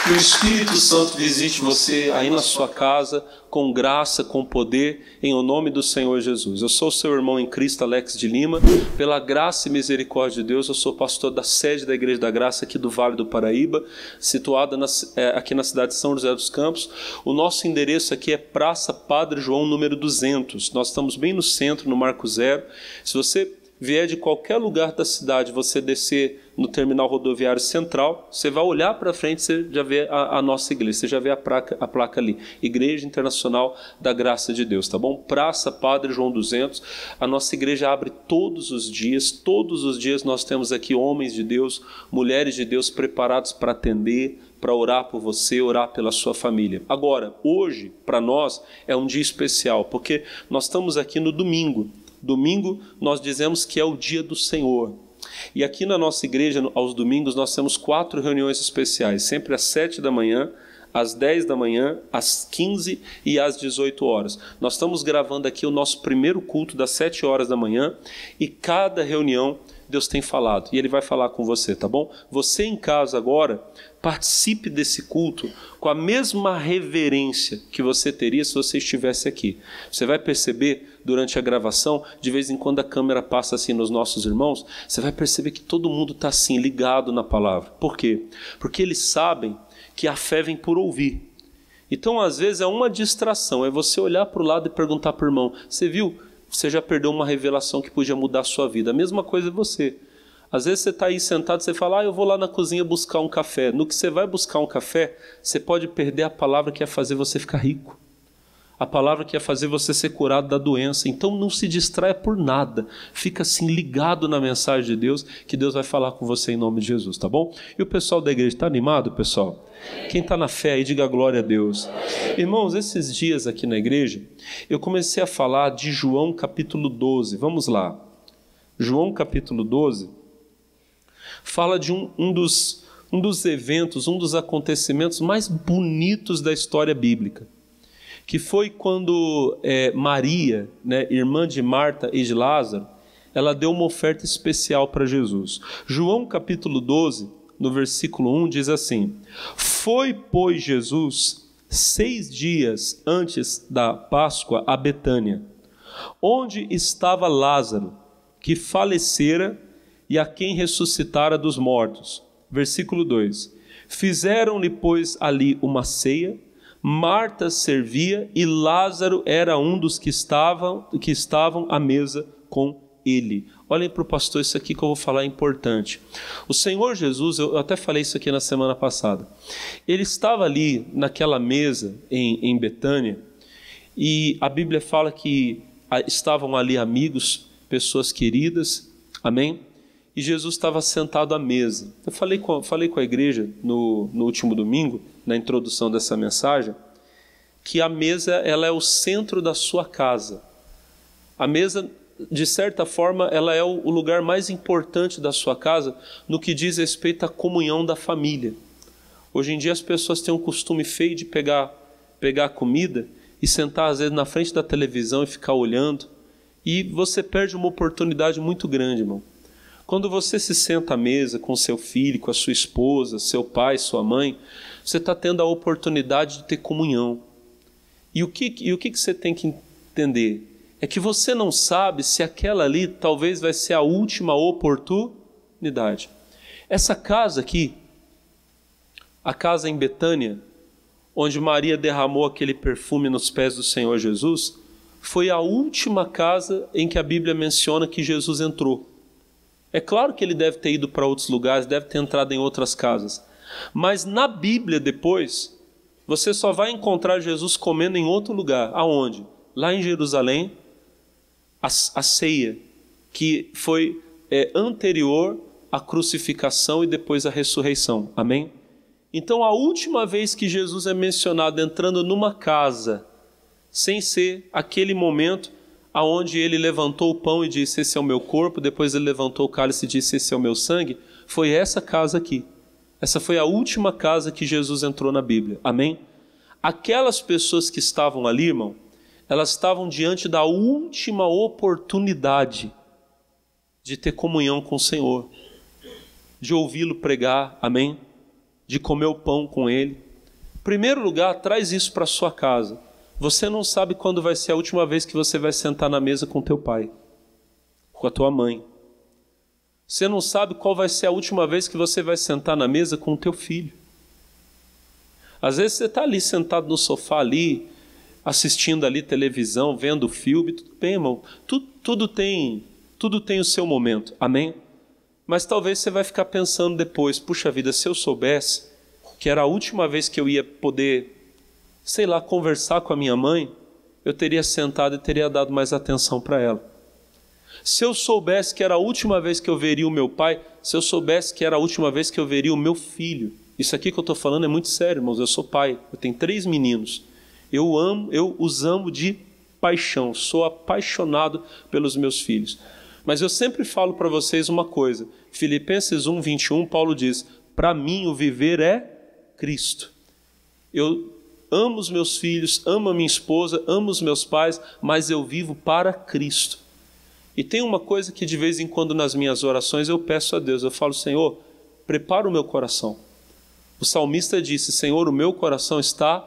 Que o Espírito Santo visite você aí na sua casa, com graça, com poder, em o nome do Senhor Jesus. Eu sou o seu irmão em Cristo, Alex de Lima. Pela graça e misericórdia de Deus, eu sou pastor da sede da Igreja da Graça aqui do Vale do Paraíba, situada aqui na cidade de São José dos Campos. O nosso endereço aqui é Praça Padre João, número 200. Nós estamos bem no centro, no Marco Zero. Se você vier de qualquer lugar da cidade, você descer no terminal rodoviário central, você vai olhar para frente, você já vê a nossa igreja, você já vê a placa ali, Igreja Internacional da Graça de Deus, tá bom? Praça Padre João 200, a nossa igreja abre todos os dias nós temos aqui homens de Deus, mulheres de Deus preparados para atender, para orar por você, orar pela sua família. Agora, hoje, para nós, é um dia especial, porque nós estamos aqui no domingo. Domingo nós dizemos que é o dia do Senhor. E aqui na nossa igreja, aos domingos, nós temos 4 reuniões especiais, sempre às 7 da manhã, às 10 da manhã, às 15 e às 18 horas. Nós estamos gravando aqui o nosso primeiro culto das 7 horas da manhã e cada reunião Deus tem falado e Ele vai falar com você, tá bom? Você em casa agora, participe desse culto com a mesma reverência que você teria se você estivesse aqui. Você vai perceber durante a gravação, de vez em quando a câmera passa assim nos nossos irmãos, você vai perceber que todo mundo está assim, ligado na palavra. Por quê? Porque eles sabem que a fé vem por ouvir. Então às vezes é uma distração, é você olhar para o lado e perguntar para o irmão, você viu? Você já perdeu uma revelação que podia mudar a sua vida. A mesma coisa é você. Às vezes você está aí sentado e você fala, eu vou lá na cozinha buscar um café. No que você vai buscar um café, você pode perder a palavra que ia fazer você ficar rico. A palavra que ia fazer você ser curado da doença. Então não se distraia por nada. Fica assim ligado na mensagem de Deus, que Deus vai falar com você em nome de Jesus, tá bom? E o pessoal da igreja está animado, pessoal? Quem está na fé aí, diga glória a Deus. Irmãos, esses dias aqui na igreja, eu comecei a falar de João capítulo 12. Vamos lá. João capítulo 12 fala de um dos eventos, um dos acontecimentos mais bonitos da história bíblica, que foi quando Maria, irmã de Marta e de Lázaro, ela deu uma oferta especial para Jesus. João capítulo 12, no versículo 1, diz assim: Foi, pois, Jesus 6 dias antes da Páscoa a Betânia, onde estava Lázaro, que falecera e a quem ressuscitara dos mortos. Versículo 2: Fizeram-lhe, pois, ali uma ceia. Marta servia e Lázaro era um dos que estavam à mesa com ele. Olhem para o pastor, isso aqui que eu vou falar é importante. O Senhor Jesus, eu até falei isso aqui na semana passada, ele estava ali naquela mesa em Betânia e a Bíblia fala que estavam ali amigos, pessoas queridas, amém? E Jesus estava sentado à mesa. Eu falei com a igreja no último domingo, na introdução dessa mensagem, que a mesa ela é o centro da sua casa. A mesa, de certa forma, ela é o lugar mais importante da sua casa no que diz respeito à comunhão da família. Hoje em dia as pessoas têm um costume feio de pegar a comida e sentar às vezes na frente da televisão e ficar olhando. E você perde uma oportunidade muito grande, irmão. Quando você se senta à mesa com seu filho, com a sua esposa, seu pai, sua mãe, você está tendo a oportunidade de ter comunhão. E o que você tem que entender? É que você não sabe se aquela ali talvez vai ser a última oportunidade. Essa casa aqui, a casa em Betânia, onde Maria derramou aquele perfume nos pés do Senhor Jesus, foi a última casa em que a Bíblia menciona que Jesus entrou. É claro que ele deve ter ido para outros lugares, deve ter entrado em outras casas. Mas na Bíblia depois, você só vai encontrar Jesus comendo em outro lugar. Aonde? Lá em Jerusalém, a ceia, que foi anterior à crucificação e depois à ressurreição. Amém? Então a última vez que Jesus é mencionado entrando numa casa, sem ser aquele momento aonde ele levantou o pão e disse, esse é o meu corpo, depois ele levantou o cálice e disse, esse é o meu sangue, foi essa casa aqui. Essa foi a última casa que Jesus entrou na Bíblia. Amém? Aquelas pessoas que estavam ali, irmão, elas estavam diante da última oportunidade de ter comunhão com o Senhor, de ouvi-lo pregar. Amém? de comer o pão com Ele. Em primeiro lugar, traz isso para a sua casa. Você não sabe quando vai ser a última vez que você vai sentar na mesa com teu pai, com a tua mãe. Você não sabe qual vai ser a última vez que você vai sentar na mesa com o teu filho. Às vezes você está ali sentado no sofá ali, assistindo ali televisão, vendo filme, tudo bem, irmão. Tudo tem o seu momento, amém? Mas talvez você vai ficar pensando depois, puxa vida, se eu soubesse que era a última vez que eu ia poder, sei lá, conversar com a minha mãe, eu teria sentado e teria dado mais atenção para ela. Se eu soubesse que era a última vez que eu veria o meu pai, se eu soubesse que era a última vez que eu veria o meu filho, isso aqui que eu estou falando é muito sério, irmãos, eu sou pai, eu tenho 3 meninos, eu os amo de paixão, sou apaixonado pelos meus filhos. Mas eu sempre falo para vocês uma coisa, Filipenses 1:21, Paulo diz, para mim o viver é Cristo. Eu amo os meus filhos, amo a minha esposa, amo os meus pais, mas eu vivo para Cristo. E tem uma coisa que de vez em quando nas minhas orações eu peço a Deus, eu falo, Senhor, prepara o meu coração. O salmista disse, Senhor, o meu coração está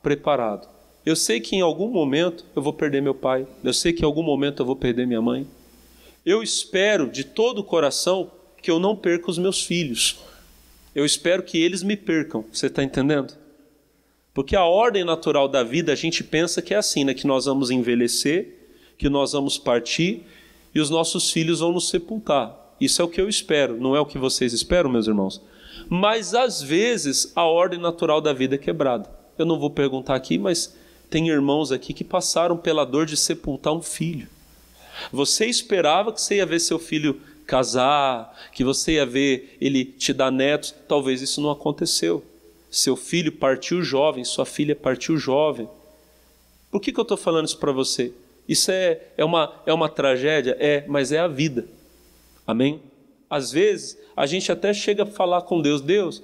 preparado. Eu sei que em algum momento eu vou perder meu pai, eu sei que em algum momento eu vou perder minha mãe. Eu espero de todo o coração que eu não perca os meus filhos. Eu espero que eles me percam, você está entendendo? Porque a ordem natural da vida a gente pensa que é assim, né? Que nós vamos envelhecer, que nós vamos partir e os nossos filhos vão nos sepultar. Isso é o que eu espero, não é o que vocês esperam, meus irmãos? Mas às vezes a ordem natural da vida é quebrada. Eu não vou perguntar aqui, mas tem irmãos aqui que passaram pela dor de sepultar um filho. Você esperava que você ia ver seu filho casar, que você ia ver ele te dar netos, talvez isso não aconteceu. Seu filho partiu jovem, sua filha partiu jovem. Por que eu estou falando isso para você? Isso é uma tragédia? Mas é a vida. Amém? Às vezes, a gente até chega a falar com Deus, Deus,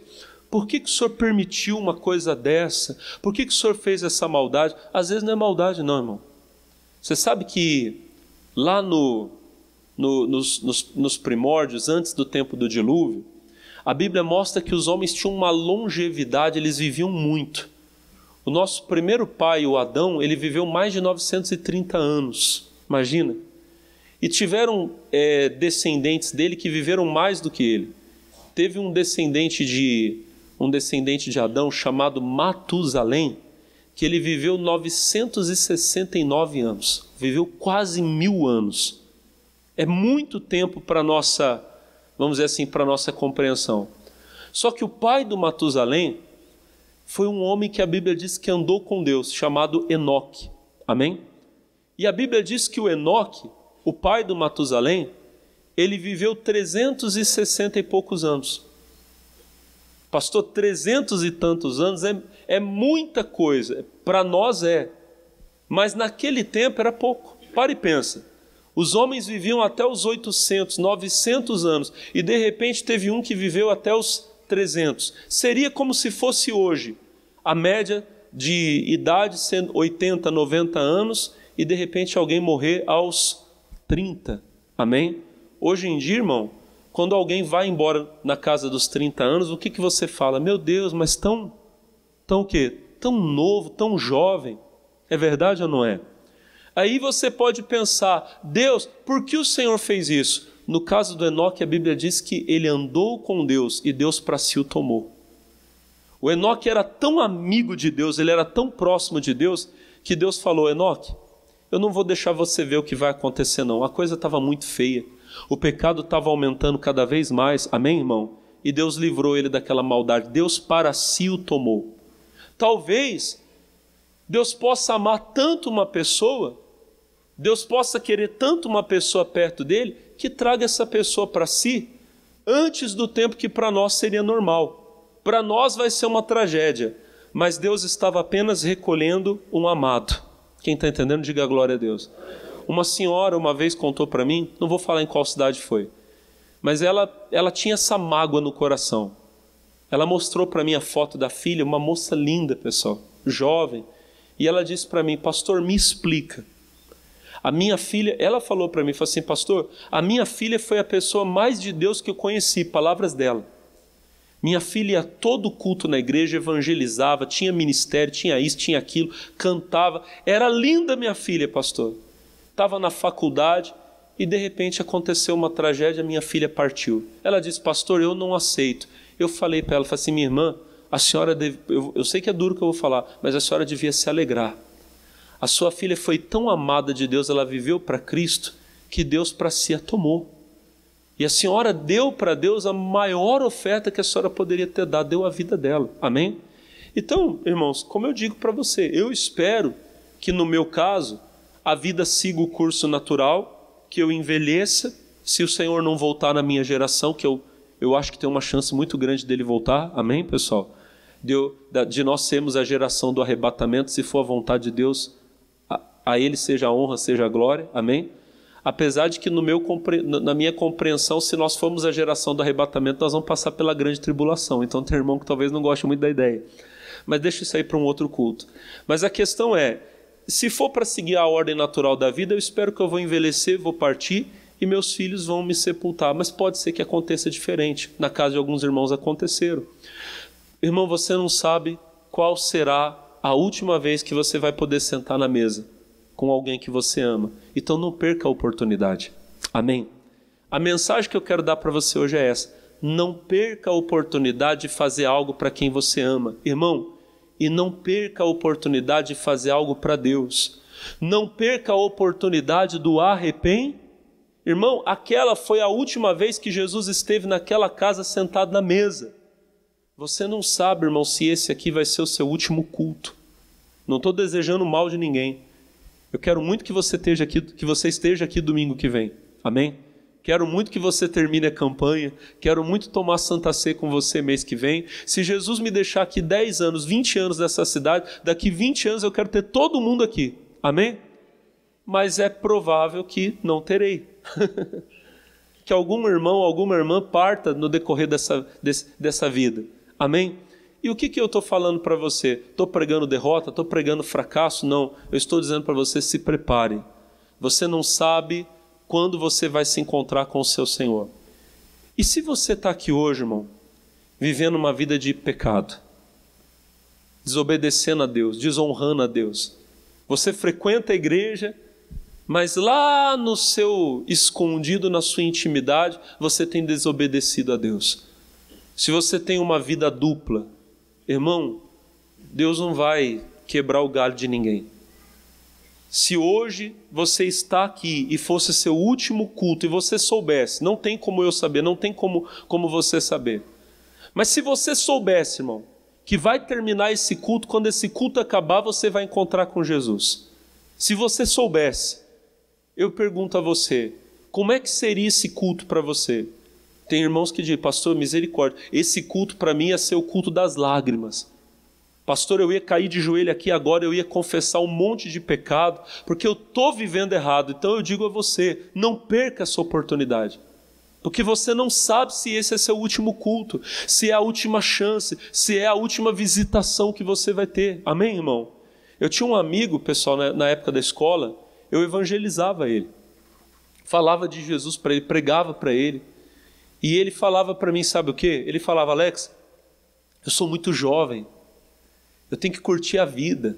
por que o Senhor permitiu uma coisa dessa? Por que o Senhor fez essa maldade? Às vezes não é maldade não, irmão. Você sabe que lá nos primórdios, antes do tempo do dilúvio, a Bíblia mostra que os homens tinham uma longevidade, eles viviam muito. O nosso primeiro pai, o Adão, ele viveu mais de 930 anos, imagina. E tiveram descendentes dele que viveram mais do que ele. Teve um descendente de Adão chamado Matusalém, que ele viveu 969 anos, viveu quase 1000 anos. É muito tempo para nossa, vamos dizer assim, para nossa compreensão. Só que o pai do Matusalém foi um homem que a Bíblia diz que andou com Deus, chamado Enoque. Amém? E a Bíblia diz que o Enoque, o pai do Matusalém, ele viveu 360 e poucos anos. Pastor, 300 e tantos anos é muita coisa, para nós mas naquele tempo era pouco. Para e pensa, os homens viviam até os 800, 900 anos, e de repente teve um que viveu até os 300. Seria como se fosse hoje, a média de idade sendo 80, 90 anos, e de repente alguém morrer aos 30, amém? Hoje em dia, irmão, quando alguém vai embora na casa dos 30 anos, o que você fala? Meu Deus, mas tão o quê? Tão novo, tão jovem. É verdade ou não é? Aí você pode pensar, Deus, por que o Senhor fez isso? No caso do Enoque, a Bíblia diz que ele andou com Deus e Deus para si o tomou. O Enoque era tão amigo de Deus, ele era tão próximo de Deus, que Deus falou, Enoque, eu não vou deixar você ver o que vai acontecer não. A coisa estava muito feia. O pecado estava aumentando cada vez mais. Amém, irmão? E Deus livrou ele daquela maldade. Deus para si o tomou. Talvez Deus possa amar tanto uma pessoa, Deus possa querer tanto uma pessoa perto dele, que traga essa pessoa para si antes do tempo que para nós seria normal. Para nós vai ser uma tragédia. Mas Deus estava apenas recolhendo um amado. Quem está entendendo, diga glória a Deus. Uma senhora uma vez contou para mim, não vou falar em qual cidade foi, mas ela tinha essa mágoa no coração. Ela mostrou para mim a foto da filha, uma moça linda, pessoal, jovem, e ela disse para mim, pastor, me explica. A minha filha, ela falou para mim, falou assim, pastor, a minha filha foi a pessoa mais de Deus que eu conheci, palavras dela. Minha filha ia todo culto na igreja, evangelizava, tinha ministério, tinha isso, tinha aquilo, cantava. Era linda minha filha, pastor. Estava na faculdade e de repente aconteceu uma tragédia, minha filha partiu. Ela disse, pastor, eu não aceito. Eu falei para ela, falei assim, minha irmã, a senhora deve, eu sei que é duro o que eu vou falar, mas a senhora devia se alegrar. A sua filha foi tão amada de Deus, ela viveu para Cristo, que Deus para si a tomou. E a senhora deu para Deus a maior oferta que a senhora poderia ter dado, deu a vida dela. Amém? Então, irmãos, como eu digo para você, eu espero que no meu caso, a vida siga o curso natural, que eu envelheça, se o Senhor não voltar na minha geração, que eu acho que tem uma chance muito grande dele voltar. Amém, pessoal? De nós sermos a geração do arrebatamento, se for a vontade de Deus, a ele seja a honra, seja a glória. Amém? Apesar de que na minha compreensão, se nós formos a geração do arrebatamento, nós vamos passar pela grande tribulação. Então tem irmão que talvez não goste muito da ideia. Mas deixa isso aí para um outro culto. Mas a questão é, se for para seguir a ordem natural da vida, eu espero que eu vou envelhecer, vou partir e meus filhos vão me sepultar. Mas pode ser que aconteça diferente. Na casa de alguns irmãos aconteceram. Irmão, você não sabe qual será a última vez que você vai poder sentar na mesa com alguém que você ama. Então não perca a oportunidade. Amém? A mensagem que eu quero dar para você hoje é essa. Não perca a oportunidade de fazer algo para quem você ama. Irmão, e não perca a oportunidade de fazer algo para Deus. Não perca a oportunidade do arrependimento. Irmão, aquela foi a última vez que Jesus esteve naquela casa sentado na mesa. Você não sabe, irmão, se esse aqui vai ser o seu último culto. Não estou desejando mal de ninguém. Eu quero muito que você esteja aqui domingo que vem. Amém? Quero muito que você termine a campanha. Quero muito tomar Santa Ceia com você mês que vem. Se Jesus me deixar aqui 10 anos, 20 anos nessa cidade, daqui 20 anos eu quero ter todo mundo aqui. Amém? Mas é provável que não terei. Que algum irmão, alguma irmã parta no decorrer dessa vida. Amém? E o que eu estou falando para você? Estou pregando derrota? Estou pregando fracasso? Não. Eu estou dizendo para você, se prepare. Você não sabe quando você vai se encontrar com o seu Senhor. E se você está aqui hoje, irmão, vivendo uma vida de pecado, desobedecendo a Deus, desonrando a Deus, você frequenta a igreja, mas lá no seu escondido, na sua intimidade, você tem desobedecido a Deus. Se você tem uma vida dupla, irmão, Deus não vai quebrar o galho de ninguém. Se hoje você está aqui e fosse seu último culto e você soubesse, não tem como eu saber, não tem como você saber. Mas se você soubesse, irmão, que vai terminar esse culto, quando esse culto acabar, você vai encontrar com Jesus. Se você soubesse, eu pergunto a você, como é que seria esse culto para você? Tem irmãos que dizem, pastor, misericórdia, esse culto para mim ia ser o culto das lágrimas. Pastor, eu ia cair de joelho aqui agora, eu ia confessar um monte de pecado, porque eu estou vivendo errado. Então eu digo a você, não perca essa oportunidade. Porque você não sabe se esse é seu último culto, se é a última chance, se é a última visitação que você vai ter. Amém, irmão? Eu tinha um amigo, pessoal, na época da escola, eu evangelizava ele. Falava de Jesus para ele, pregava para ele. E ele falava para mim, sabe o quê? Ele falava, Alex, eu sou muito jovem, eu tenho que curtir a vida.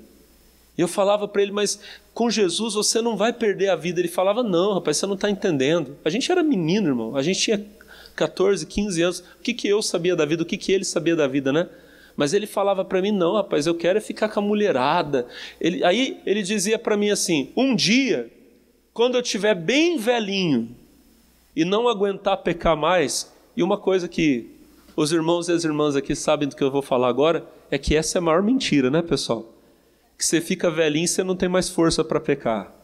E eu falava para ele, mas com Jesus você não vai perder a vida. Ele falava, não, rapaz, você não está entendendo. A gente era menino, irmão, a gente tinha 14, 15 anos. O que eu sabia da vida, o que ele sabia da vida, né? Mas ele falava para mim, não, rapaz, eu quero é ficar com a mulherada. Aí ele dizia para mim assim, um dia, quando eu estiver bem velhinho, e não aguentar pecar mais, e uma coisa que os irmãos e as irmãs aqui sabem do que eu vou falar agora, é que essa é a maior mentira, né, pessoal? Que você fica velhinho e você não tem mais força para pecar.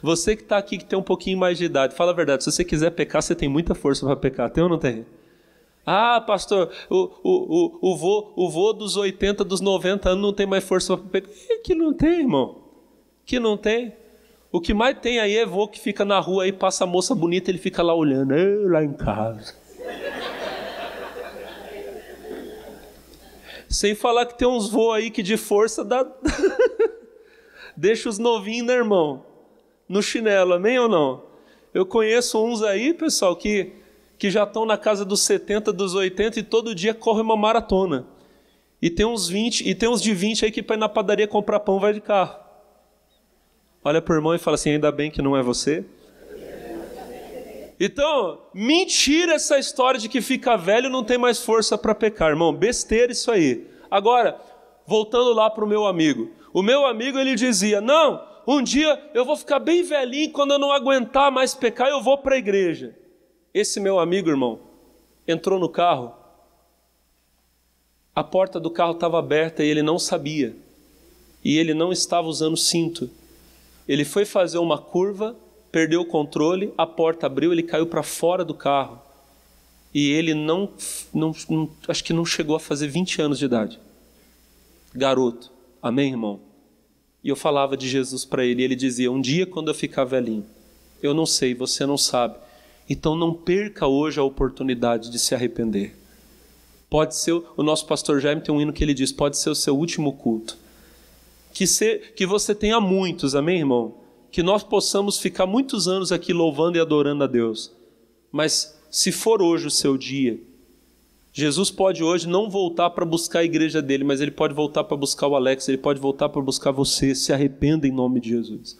Você que está aqui, que tem um pouquinho mais de idade, fala a verdade, se você quiser pecar, você tem muita força para pecar, tem ou não tem? Ah, pastor, o vô dos 80, dos 90 anos não tem mais força para pecar. Que não tem, irmão, que não tem. O que mais tem aí é vô que fica na rua aí, passa a moça bonita, ele fica lá olhando, lá em casa. Sem falar que tem uns vô aí que de força dá... deixa os novinhos, né, irmão? No chinelo, amém ou não? Eu conheço uns aí, pessoal, que que já estão na casa dos 70, dos 80 e todo dia correm uma maratona. E tem uns 20, e tem uns de 20 aí que para ir na padaria comprar pão vai de carro. Olha para o irmão e fala assim, ainda bem que não é você. Então, mentira essa história de que fica velho e não tem mais força para pecar, irmão. Besteira isso aí. Agora, voltando lá para o meu amigo. O meu amigo, ele dizia, não, um dia eu vou ficar bem velhinho, quando eu não aguentar mais pecar, eu vou para a igreja. Esse meu amigo, irmão, entrou no carro, a porta do carro estava aberta e ele não sabia. E ele não estava usando cinto. Ele foi fazer uma curva, perdeu o controle, a porta abriu, ele caiu para fora do carro. E ele acho que não chegou a fazer 20 anos de idade. Garoto. Amém, irmão? E eu falava de Jesus para ele, e ele dizia, um dia quando eu ficar velhinho, eu não sei, você não sabe. Então não perca hoje a oportunidade de se arrepender. Pode ser, o nosso pastor Jaime tem um hino que ele diz, pode ser o seu último culto. Que você tenha muitos, amém, irmão? Que nós possamos ficar muitos anos aqui louvando e adorando a Deus. Mas se for hoje o seu dia, Jesus pode hoje não voltar para buscar a igreja dele, mas ele pode voltar para buscar o Alex, ele pode voltar para buscar você. Se arrependa em nome de Jesus.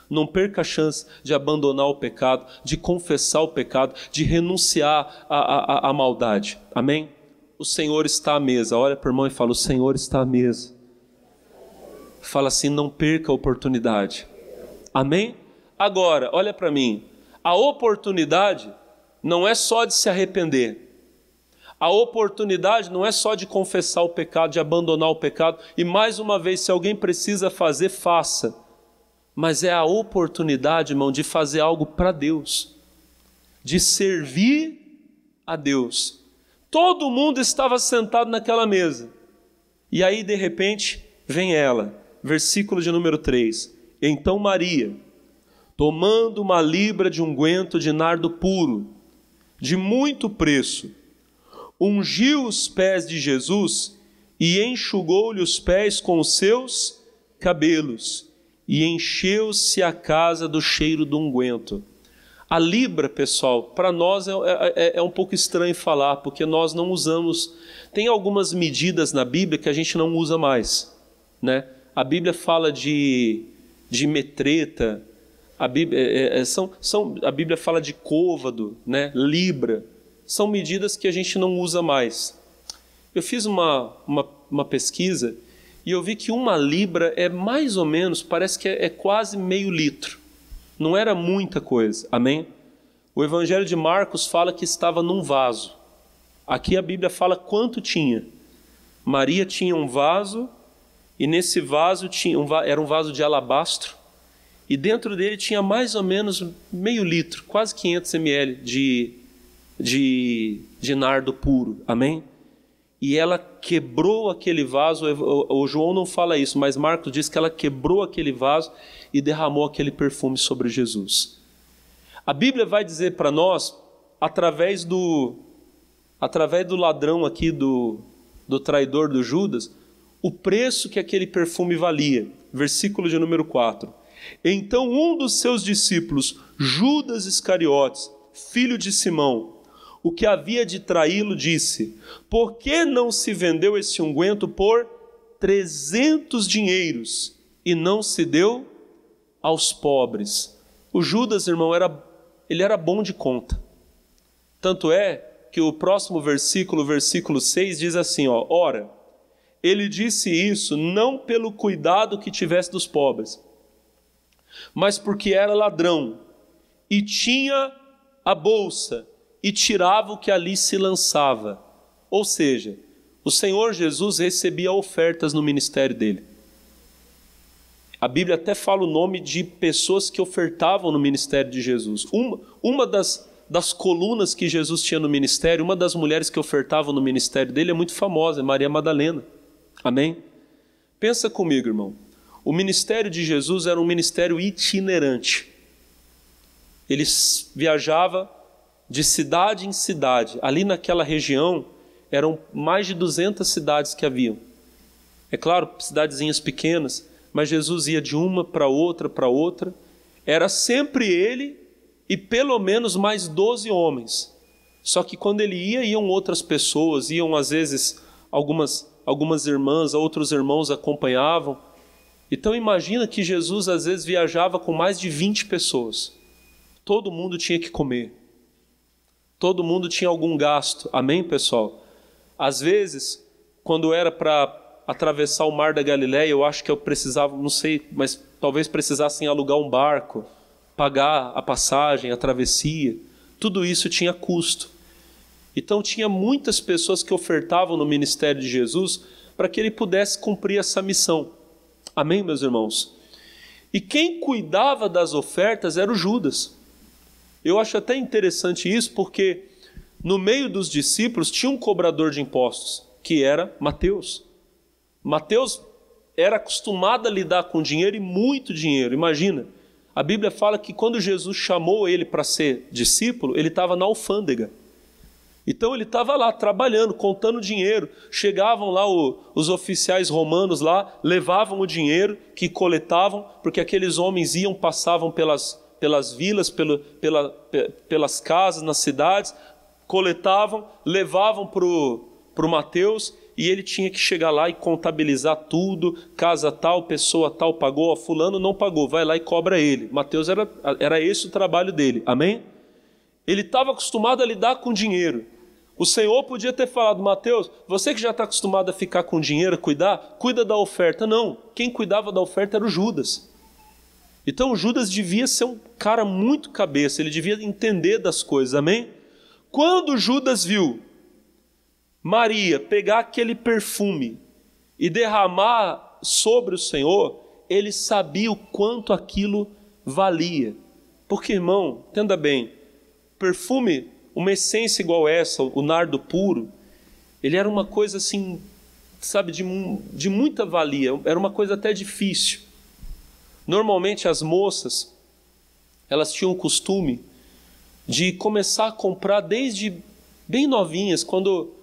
Não perca a chance de abandonar o pecado, de confessar o pecado, de renunciar à maldade. Amém? O Senhor está à mesa. Olha para o irmão e fala, o Senhor está à mesa. Fala assim, não perca a oportunidade. Amém? Agora, olha para mim. A oportunidade não é só de se arrepender. A oportunidade não é só de confessar o pecado, de abandonar o pecado. E mais uma vez, se alguém precisa fazer, faça. Mas é a oportunidade, irmão, de fazer algo para Deus. De servir a Deus. Todo mundo estava sentado naquela mesa. E aí, de repente, vem ela. Versículo de número 3. Então Maria, tomando uma libra de unguento de nardo puro, de muito preço, ungiu os pés de Jesus e enxugou-lhe os pés com os seus cabelos. E encheu-se a casa do cheiro do unguento. A libra, pessoal, para nós é um pouco estranho falar, porque nós não usamos. Tem algumas medidas na Bíblia que a gente não usa mais, né? A Bíblia fala de metreta, a Bíblia fala de côvado, né? Libra. São medidas que a gente não usa mais. Eu fiz uma pesquisa e eu vi que uma libra é mais ou menos, parece que é quase meio litro. Não era muita coisa, amém? O Evangelho de Marcos fala que estava num vaso. Aqui a Bíblia fala quanto tinha. Maria tinha um vaso, e nesse vaso era um vaso de alabastro, e dentro dele tinha mais ou menos meio litro, quase 500 ml de nardo puro, amém? E ela quebrou aquele vaso, o João não fala isso, mas Marcos diz que ela quebrou aquele vaso e derramou aquele perfume sobre Jesus. A Bíblia vai dizer para nós, através do ladrão aqui, do traidor do Judas, o preço que aquele perfume valia. Versículo de número 4. Então um dos seus discípulos, Judas Iscariotes, filho de Simão, o que havia de traí-lo, disse, por que não se vendeu esse unguento por 300 dinheiros e não se deu aos pobres? O Judas, irmão, ele era bom de conta. Tanto é que o próximo versículo, versículo 6, diz assim, ó, ora, ele disse isso não pelo cuidado que tivesse dos pobres, mas porque era ladrão e tinha a bolsa e tirava o que ali se lançava. Ou seja, o Senhor Jesus recebia ofertas no ministério dele. A Bíblia até fala o nome de pessoas que ofertavam no ministério de Jesus. Uma das colunas que Jesus tinha no ministério, uma das mulheres que ofertavam no ministério dele é muito famosa, é Maria Madalena. Amém? Pensa comigo, irmão. O ministério de Jesus era um ministério itinerante. Ele viajava de cidade em cidade. Ali naquela região eram mais de 200 cidades que haviam. É claro, cidadezinhas pequenas, mas Jesus ia de uma para outra, Era sempre ele e pelo menos mais 12 homens. Só que quando ele ia, iam outras pessoas, iam às vezes algumas irmãs, outros irmãos acompanhavam. Então imagina que Jesus às vezes viajava com mais de 20 pessoas. Todo mundo tinha que comer. Todo mundo tinha algum gasto. Amém, pessoal? Às vezes, quando era para atravessar o mar da Galileia, eu acho que eu precisava, não sei, mas talvez precisassem alugar um barco, pagar a passagem, a travessia. Tudo isso tinha custo. Então tinha muitas pessoas que ofertavam no ministério de Jesus para que ele pudesse cumprir essa missão. Amém, meus irmãos? E quem cuidava das ofertas era o Judas. Eu acho até interessante isso, porque no meio dos discípulos tinha um cobrador de impostos, que era Mateus. Mateus era acostumado a lidar com dinheiro, e muito dinheiro. Imagina, a Bíblia fala que quando Jesus chamou ele para ser discípulo, ele estava na alfândega. Então ele estava lá trabalhando, contando dinheiro. Chegavam lá os oficiais romanos lá, levavam o dinheiro que coletavam, porque aqueles homens iam, passavam pelas vilas, pelas casas, nas cidades, coletavam, levavam para o Mateus, e ele tinha que chegar lá e contabilizar tudo. Casa tal, pessoa tal pagou, fulano não pagou, vai lá e cobra ele. Mateus era esse o trabalho dele, amém? Ele estava acostumado a lidar com dinheiro. O Senhor podia ter falado: Mateus, você que já está acostumado a ficar com dinheiro, cuida da oferta. Não, quem cuidava da oferta era o Judas. Então o Judas devia ser um cara muito cabeça, ele devia entender das coisas, amém? Quando Judas viu Maria pegar aquele perfume e derramar sobre o Senhor, ele sabia o quanto aquilo valia. Porque, irmão, entenda bem, perfume, uma essência igual essa, o nardo puro, ele era uma coisa assim, sabe, de muita valia, era uma coisa até difícil. Normalmente as moças, elas tinham o costume de começar a comprar desde bem novinhas, quando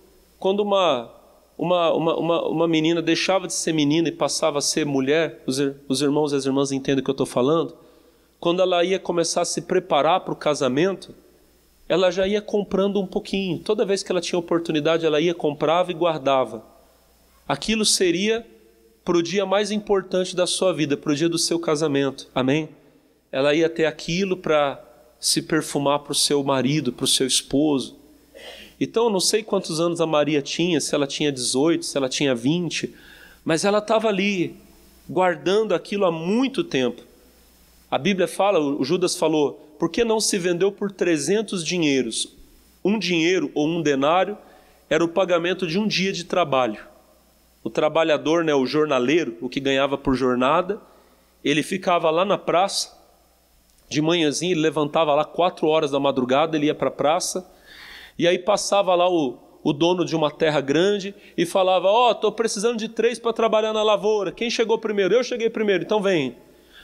uma menina deixava de ser menina e passava a ser mulher, os irmãos e as irmãs entendem o que eu estou falando, quando ela ia começar a se preparar para o casamento, ela já ia comprando um pouquinho. Toda vez que ela tinha oportunidade, ela ia, comprava e guardava. Aquilo seria para o dia mais importante da sua vida, para o dia do seu casamento, amém? Ela ia ter aquilo para se perfumar para o seu marido, para o seu esposo. Então eu não sei quantos anos a Maria tinha, se ela tinha 18, se ela tinha 20, mas ela estava ali, guardando aquilo há muito tempo. A Bíblia fala, o Judas falou: por que não se vendeu por 300 dinheiros? Um dinheiro ou um denário era o pagamento de um dia de trabalho. O trabalhador, o jornaleiro, o que ganhava por jornada, ele ficava lá na praça, de manhãzinha, ele levantava lá 4 horas da madrugada, ele ia para a praça, e aí passava lá o dono de uma terra grande e falava: estou precisando de 3 para trabalhar na lavoura, quem chegou primeiro? Eu cheguei primeiro, então vem.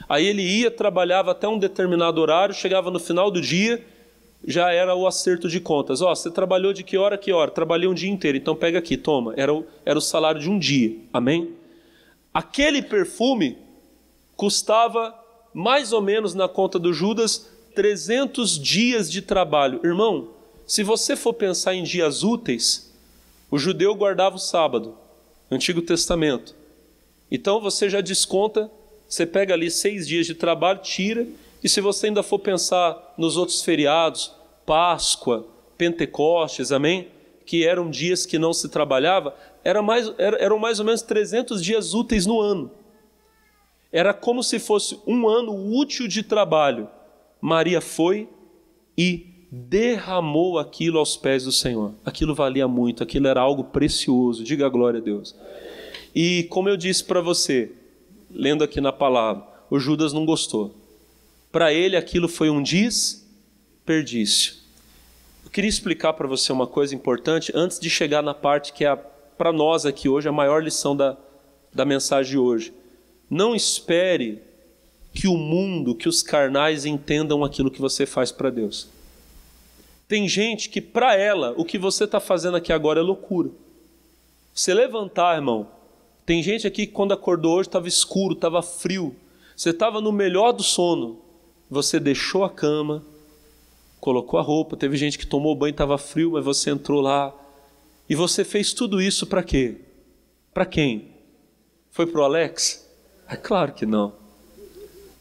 Aí ele ia, trabalhava até um determinado horário, chegava no final do dia, já era o acerto de contas. Você trabalhou de que hora a que hora? Trabalhei um dia inteiro, então pega aqui, toma. Era o salário de um dia, amém? Aquele perfume custava mais ou menos, na conta do Judas, 300 dias de trabalho. Irmão, se você for pensar em dias úteis, o judeu guardava o sábado, Antigo Testamento. Então você já desconta, você pega ali 6 dias de trabalho, tira, e se você ainda for pensar nos outros feriados, Páscoa, Pentecostes, amém? Que eram dias que não se trabalhava, eram mais ou menos 300 dias úteis no ano. Era como se fosse um ano útil de trabalho. Maria foi e derramou aquilo aos pés do Senhor. Aquilo valia muito, aquilo era algo precioso. Diga a glória a Deus. E como eu disse para você, lendo aqui na palavra, o Judas não gostou. Para ele aquilo foi um desperdício. Eu queria explicar para você uma coisa importante antes de chegar na parte que é para nós aqui hoje a maior lição da mensagem de hoje. Não espere que o mundo, que os carnais entendam aquilo que você faz para Deus. Tem gente que para ela o que você está fazendo aqui agora é loucura. Você levantar, irmão, tem gente aqui que quando acordou hoje estava escuro, estava frio, você estava no melhor do sono, você deixou a cama, colocou a roupa, teve gente que tomou banho, estava frio, mas você entrou lá. E você fez tudo isso para quê? Para quem? Foi para o Alex? É claro que não.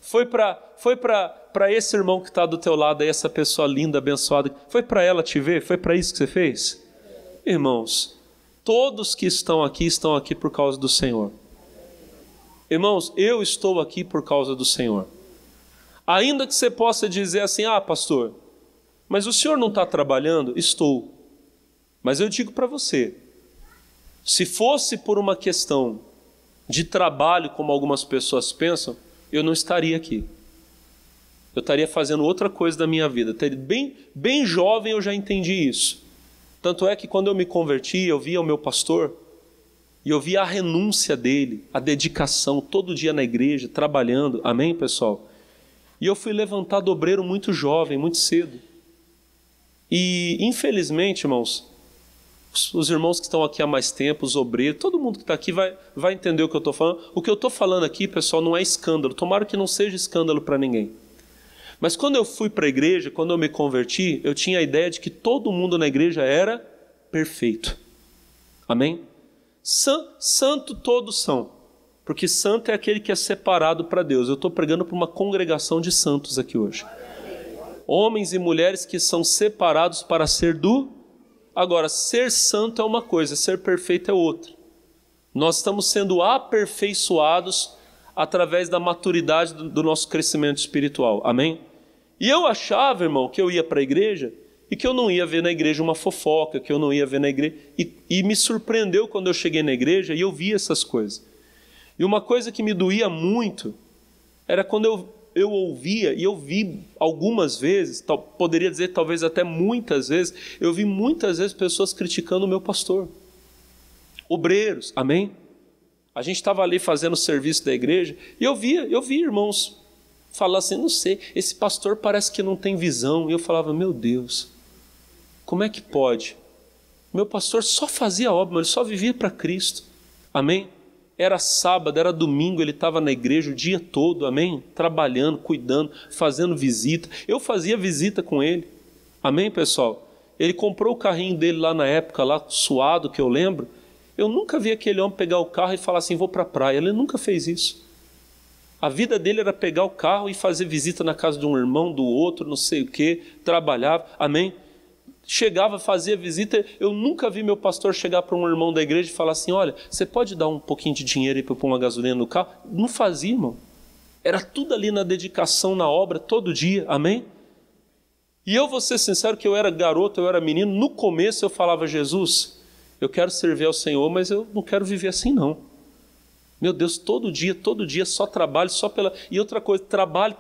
Foi para esse irmão que está do teu lado aí, essa pessoa linda, abençoada. Foi para ela te ver? Foi para isso que você fez? Irmãos, todos que estão aqui por causa do Senhor. Irmãos, eu estou aqui por causa do Senhor. Ainda que você possa dizer assim, pastor, mas o senhor não está trabalhando? Estou. Mas eu digo para você, se fosse por uma questão de trabalho, como algumas pessoas pensam, eu não estaria aqui. Eu estaria fazendo outra coisa da minha vida. Bem jovem eu já entendi isso. Tanto é que quando eu me converti, eu via o meu pastor, e eu via a renúncia dele, a dedicação, todo dia na igreja, trabalhando. Amém, pessoal? E eu fui levantado obreiro muito jovem, muito cedo. E, infelizmente, irmãos, os irmãos que estão aqui há mais tempo, os obreiros, todo mundo que está aqui vai entender o que eu estou falando. O que eu estou falando aqui, pessoal, não é escândalo. Tomara que não seja escândalo para ninguém. Mas quando eu fui para a igreja, quando eu me converti, eu tinha a ideia de que todo mundo na igreja era perfeito. Amém? Santo todos são, porque santo é aquele que é separado para Deus. Eu estou pregando para uma congregação de santos aqui hoje. Homens e mulheres que são separados para ser do... Agora, ser santo é uma coisa, ser perfeito é outra. Nós estamos sendo aperfeiçoados através da maturidade do nosso crescimento espiritual. Amém? E eu achava, irmão, que eu ia para a igreja e que eu não ia ver na igreja uma fofoca, que eu não ia ver na igreja. E me surpreendeu quando eu cheguei na igreja e eu vi essas coisas. E uma coisa que me doía muito era quando eu ouvia, e eu vi algumas vezes, poderia dizer talvez até muitas vezes, eu vi muitas vezes pessoas criticando o meu pastor. Obreiros, amém? A gente estava ali fazendo o serviço da igreja e eu vi irmãos falar assim, não sei, esse pastor parece que não tem visão. E eu falava, meu Deus, como é que pode? Meu pastor só fazia obra, ele só vivia para Cristo. Amém? Era sábado, era domingo, ele estava na igreja o dia todo, amém? Trabalhando, cuidando, fazendo visita. Eu fazia visita com ele. Amém, pessoal? Ele comprou o carrinho dele lá na época, lá suado, que eu lembro. Eu nunca vi aquele homem pegar o carro e falar assim, vou para a praia. Ele nunca fez isso. A vida dele era pegar o carro e fazer visita na casa de um irmão, do outro, não sei o quê, trabalhava, amém? Chegava, fazia visita. Eu nunca vi meu pastor chegar para um irmão da igreja e falar assim, olha, você pode dar um pouquinho de dinheiro aí para eu pôr uma gasolina no carro? Não fazia, irmão. Era tudo ali na dedicação, na obra, todo dia, amém? E eu vou ser sincero que eu era garoto, eu era menino, no começo eu falava, Jesus, eu quero servir ao Senhor, mas eu não quero viver assim não. Meu Deus, todo dia, só trabalho, só pela... E outra coisa, trabalho,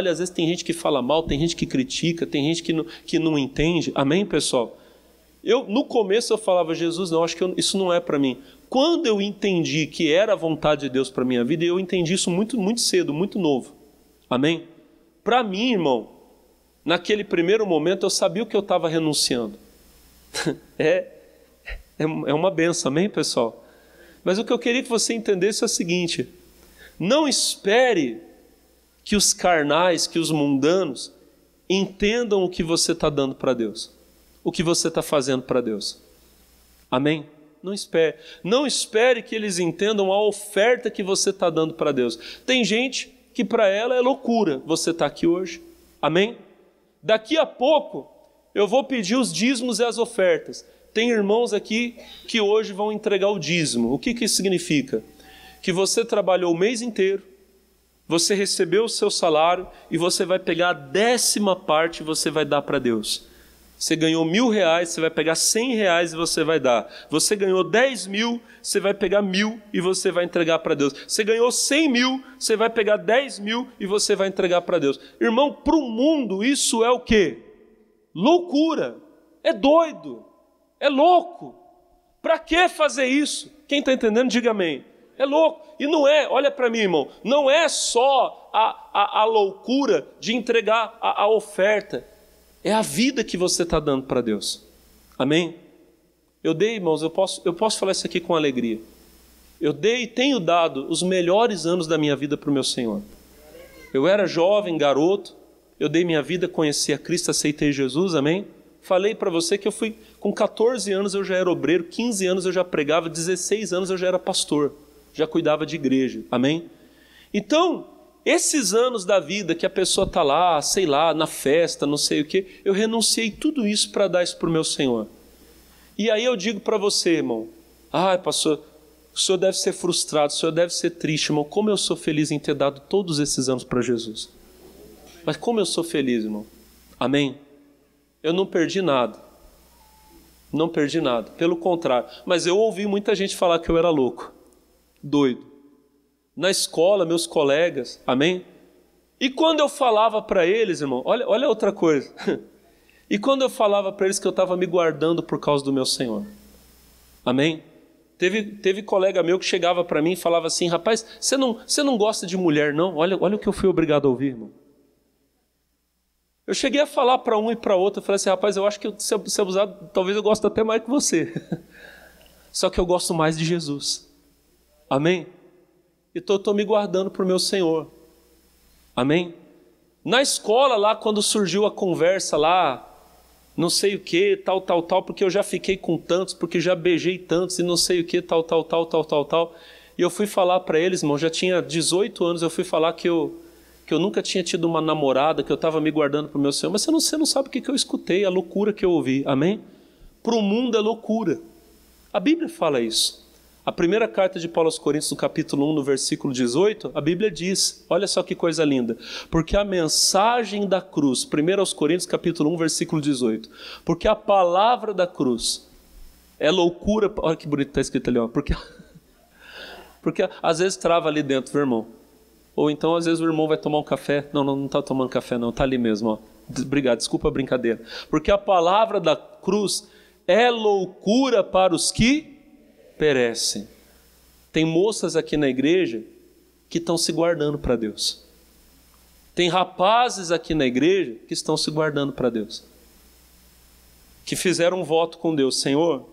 e às vezes tem gente que fala mal, tem gente que critica, tem gente que não entende. Amém, pessoal? No começo eu falava, Jesus, não, acho que isso não é para mim. Quando eu entendi que era a vontade de Deus para a minha vida, eu entendi isso muito, muito cedo, muito novo. Amém? Para mim, irmão, naquele primeiro momento eu sabia o que eu estava renunciando. É uma benção, amém, pessoal? Mas o que eu queria que você entendesse é o seguinte, não espere que os carnais, que os mundanos entendam o que você está dando para Deus, o que você está fazendo para Deus. Amém? Não espere. Não espere que eles entendam a oferta que você está dando para Deus. Tem gente que para ela é loucura você estar aqui hoje. Amém? Daqui a pouco eu vou pedir os dízimos e as ofertas. Tem irmãos aqui que hoje vão entregar o dízimo. O que isso significa? Que você trabalhou o mês inteiro, você recebeu o seu salário e você vai pegar a 10ª parte e você vai dar para Deus. Você ganhou R$1.000, você vai pegar R$100 e você vai dar. Você ganhou 10.000, você vai pegar 1.000 e você vai entregar para Deus. Você ganhou 100.000, você vai pegar 10.000 e você vai entregar para Deus. Irmão, para o mundo isso é o quê? Loucura. É doido. É louco. Para que fazer isso? Quem está entendendo, diga amém. É louco. E não é, olha para mim, irmão, não é só a loucura de entregar a oferta. É a vida que você está dando para Deus. Amém? Eu dei, irmãos, eu posso falar isso aqui com alegria. Eu dei e tenho dado os melhores anos da minha vida para o meu Senhor. Eu era jovem, garoto, eu dei minha vida, conheci a Cristo, aceitei Jesus, amém? Falei para você que eu fui, com 14 anos eu já era obreiro, 15 anos eu já pregava, 16 anos eu já era pastor, já cuidava de igreja, amém? Então, esses anos da vida que a pessoa está lá, sei lá, na festa, não sei o que, eu renunciei tudo isso para dar isso para o meu Senhor. E aí eu digo para você, irmão, pastor, o senhor deve ser frustrado, o senhor deve ser triste, irmão, como eu sou feliz em ter dado todos esses anos para Jesus. Mas como eu sou feliz, irmão, amém? Eu não perdi nada, não perdi nada, pelo contrário, mas eu ouvi muita gente falar que eu era louco, doido, na escola, meus colegas, amém? E quando eu falava para eles, irmão, olha outra coisa, e quando eu falava para eles que eu estava me guardando por causa do meu Senhor, amém? Teve colega meu que chegava para mim e falava assim, rapaz, você não gosta de mulher não? Olha o que eu fui obrigado a ouvir, irmão. Eu cheguei a falar para um e para outro, eu falei assim, rapaz, eu acho que se abusado, talvez eu goste até mais que você. Só que eu gosto mais de Jesus, amém? Então eu estou me guardando para o meu Senhor, amém? Na escola lá, quando surgiu a conversa lá, não sei o que, tal, porque eu já fiquei com tantos, porque já beijei tantos e não sei o que, tal. E eu fui falar para eles, irmão, já tinha 18 anos, eu fui falar que eu nunca tinha tido uma namorada, que eu estava me guardando para o meu Senhor. Mas você não sabe o que eu escutei, a loucura que eu ouvi, amém? Para o mundo é loucura. A Bíblia fala isso. A primeira carta de Paulo aos Coríntios, no capítulo 1, no versículo 18, a Bíblia diz, olha só que coisa linda, porque a mensagem da cruz, 1 aos Coríntios, capítulo 1, versículo 18, porque a palavra da cruz é loucura, olha que bonito está escrito ali, ó, porque às vezes trava ali dentro, meu irmão, ou então às vezes o irmão vai tomar um café, não está tomando café não, está ali mesmo, ó. Obrigado, desculpa a brincadeira, porque a palavra da cruz é loucura para os que perecem. Tem moças aqui na igreja que estão se guardando para Deus. Tem rapazes aqui na igreja que estão se guardando para Deus. Que fizeram um voto com Deus. Senhor,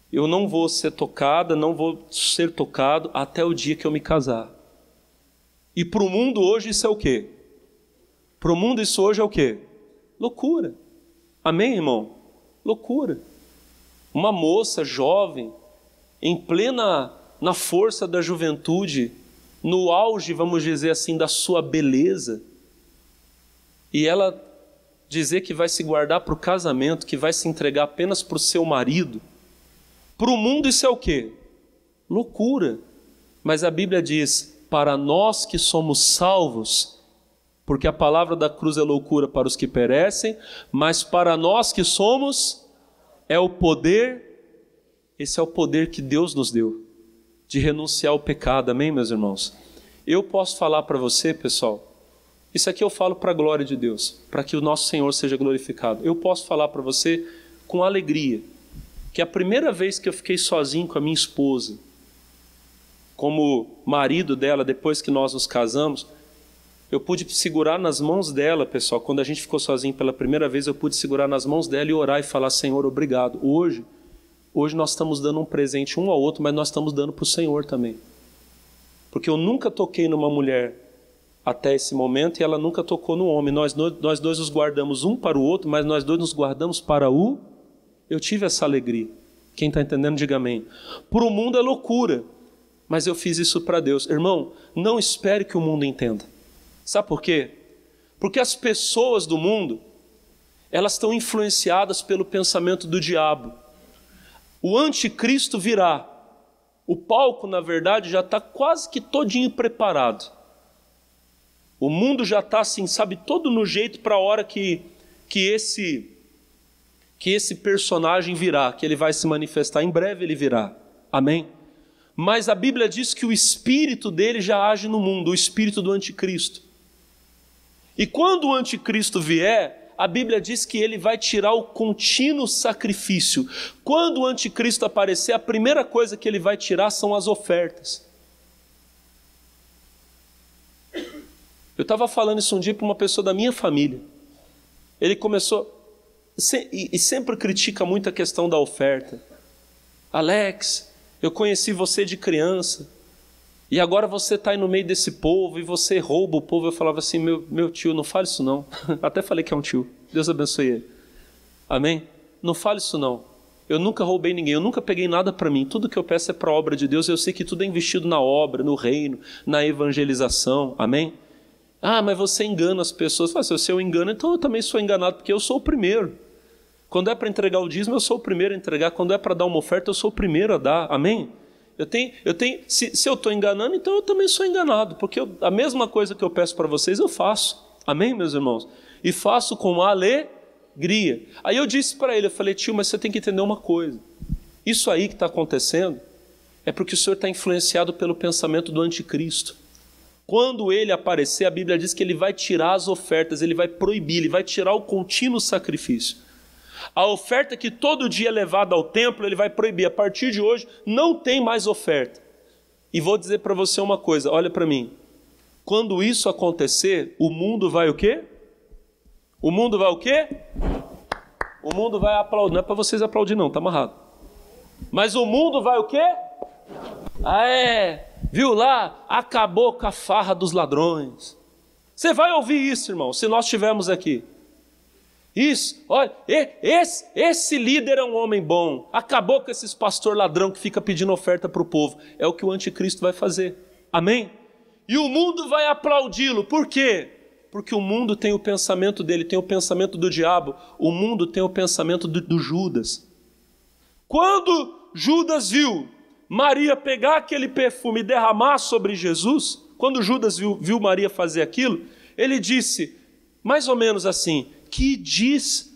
eu não vou ser tocada, não vou ser tocado até o dia que eu me casar. E para o mundo hoje isso é o quê? Para o mundo isso hoje é o quê? Loucura. Amém, irmão? Loucura. Uma moça jovem, em plena, na força da juventude, no auge, vamos dizer assim, da sua beleza, e ela dizer que vai se guardar para o casamento, que vai se entregar apenas para o seu marido, para o mundo isso é o quê? Loucura. Mas a Bíblia diz, para nós que somos salvos, porque a palavra da cruz é loucura para os que perecem, mas para nós que somos, é o poder. Esse é o poder que Deus nos deu, de renunciar ao pecado, amém, meus irmãos? Eu posso falar para você, pessoal, isso aqui eu falo para a glória de Deus, para que o nosso Senhor seja glorificado. Eu posso falar para você com alegria, que a primeira vez que eu fiquei sozinho com a minha esposa, como marido dela, depois que nós nos casamos, eu pude segurar nas mãos dela, pessoal, quando a gente ficou sozinho pela primeira vez, eu pude segurar nas mãos dela e orar e falar, Senhor, obrigado. Hoje nós estamos dando um presente um ao outro, mas nós estamos dando para o Senhor também. Porque eu nunca toquei numa mulher até esse momento e ela nunca tocou no homem. Nós dois nos guardamos um para o outro, mas nós dois nos guardamos para o... Eu tive essa alegria. Quem está entendendo, diga amém. Para o mundo é loucura, mas eu fiz isso para Deus. Irmão, não espere que o mundo entenda. Sabe por quê? Porque as pessoas do mundo, elas estão influenciadas pelo pensamento do diabo. O anticristo virá. O palco, na verdade, já está quase que todinho preparado. O mundo já está assim, sabe, todo no jeito para a hora que esse personagem virá, que ele vai se manifestar. Em breve ele virá. Amém? Mas a Bíblia diz que o espírito dele já age no mundo, o espírito do anticristo. E quando o anticristo vier, a Bíblia diz que ele vai tirar o contínuo sacrifício. Quando o anticristo aparecer, a primeira coisa que ele vai tirar são as ofertas. Eu estava falando isso um dia para uma pessoa da minha família. Ele começou, e sempre critica muito a questão da oferta. Alex, eu conheci você de criança, E agora você está aí no meio desse povo e você rouba o povo. Eu falava assim, meu tio, não fale isso não. Até falei que é um tio. Deus abençoe ele. Amém? Não fale isso não. Eu nunca roubei ninguém, eu nunca peguei nada para mim. Tudo que eu peço é para a obra de Deus. Eu sei que tudo é investido na obra, no reino, na evangelização. Amém? Ah, mas você engana as pessoas. Se eu engano, então eu também sou enganado, porque eu sou o primeiro. Quando é para entregar o dízimo, eu sou o primeiro a entregar. Quando é para dar uma oferta, eu sou o primeiro a dar. Amém? Se eu estou enganando, então eu também sou enganado, porque a mesma coisa que eu peço para vocês, eu faço. Amém, meus irmãos? E faço com alegria. Aí eu disse para ele, eu falei, tio, mas você tem que entender uma coisa. Isso aí que está acontecendo é porque o senhor está influenciado pelo pensamento do anticristo. Quando ele aparecer, a Bíblia diz que ele vai tirar as ofertas, ele vai proibir, ele vai tirar o contínuo sacrifício. A oferta que todo dia é levada ao templo, ele vai proibir. A partir de hoje, não tem mais oferta. E vou dizer para você uma coisa, olha para mim. Quando isso acontecer, o mundo vai o quê? O mundo vai o quê? O mundo vai aplaudir. Não é para vocês aplaudir não, está amarrado. Mas o mundo vai o quê? Viu lá? Acabou com a farra dos ladrões. Você vai ouvir isso, irmão, se nós estivermos aqui. Isso, olha, esse líder é um homem bom. Acabou com esses pastor ladrão que fica pedindo oferta para o povo. É o que o anticristo vai fazer. Amém? E o mundo vai aplaudi-lo. Por quê? Porque o mundo tem o pensamento dele, tem o pensamento do diabo. O mundo tem o pensamento do Judas. Quando Judas viu Maria pegar aquele perfume e derramar sobre Jesus, quando Judas viu Maria fazer aquilo, ele disse, mais ou menos assim, que desperdício.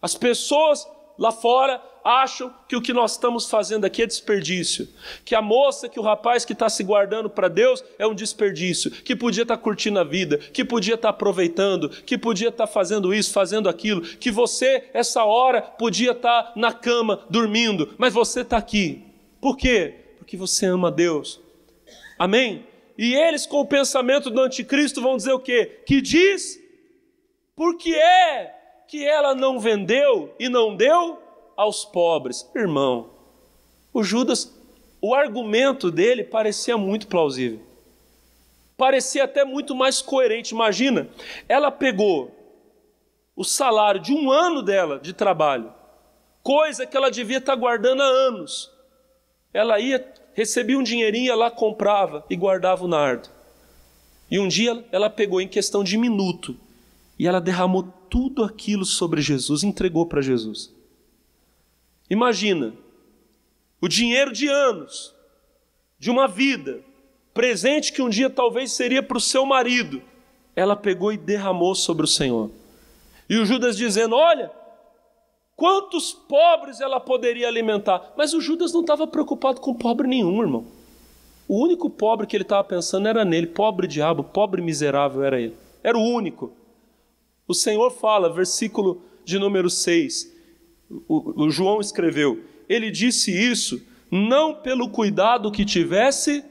As pessoas lá fora acham que o que nós estamos fazendo aqui é desperdício. Que a moça, que o rapaz que está se guardando para Deus é um desperdício. Que podia estar curtindo a vida, que podia estar aproveitando, que podia estar fazendo isso, fazendo aquilo. Que você, essa hora, podia estar na cama, dormindo. Mas você está aqui. Por quê? Porque você ama Deus. Amém? E eles, com o pensamento do anticristo, vão dizer o quê? Que diz... Por que é que ela não vendeu e não deu aos pobres? Irmão, o Judas, o argumento dele parecia muito plausível. Parecia até muito mais coerente. Imagina, ela pegou o salário de um ano dela de trabalho, coisa que ela devia estar guardando há anos. Ela recebia um dinheirinho, ia lá, comprava e guardava o nardo. E um dia ela pegou em questão de minuto, e ela derramou tudo aquilo sobre Jesus, entregou para Jesus. Imagina, o dinheiro de anos, de uma vida, presente que um dia talvez seria para o seu marido, ela pegou e derramou sobre o Senhor. E o Judas dizendo, olha, quantos pobres ela poderia alimentar. Mas o Judas não estava preocupado com pobre nenhum, irmão. O único pobre que ele estava pensando era nele, pobre diabo, pobre miserável era ele. Era o único. O Senhor fala, versículo de número 6, o João escreveu, ele disse isso não pelo cuidado que tivesse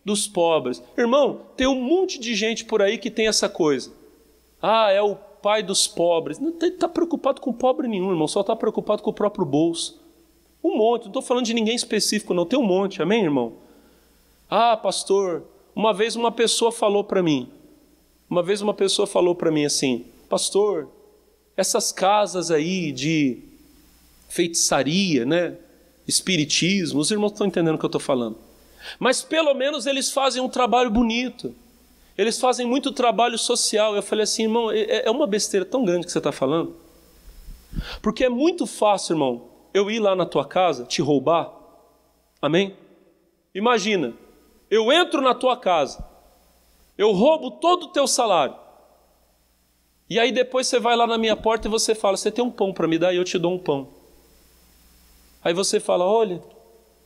dos pobres. Irmão, tem um monte de gente por aí que tem essa coisa. É o pai dos pobres. Não está preocupado com pobre nenhum, irmão, só está preocupado com o próprio bolso. Um monte, não estou falando de ninguém específico não, tem um monte, amém, irmão? Pastor, uma vez uma pessoa falou para mim assim, pastor, essas casas aí de feitiçaria, né? Espiritismo, os irmãos estão entendendo o que eu estou falando. Mas pelo menos eles fazem um trabalho bonito. Eles fazem muito trabalho social. Eu falei assim, irmão, é uma besteira tão grande que você está falando. Porque é muito fácil, irmão, eu ir lá na tua casa, te roubar. Amém? Imagina, eu entro na tua casa, eu roubo todo o teu salário. E aí depois você vai lá na minha porta e você fala, você tem um pão para me dar? E eu te dou um pão. Aí você fala, olha,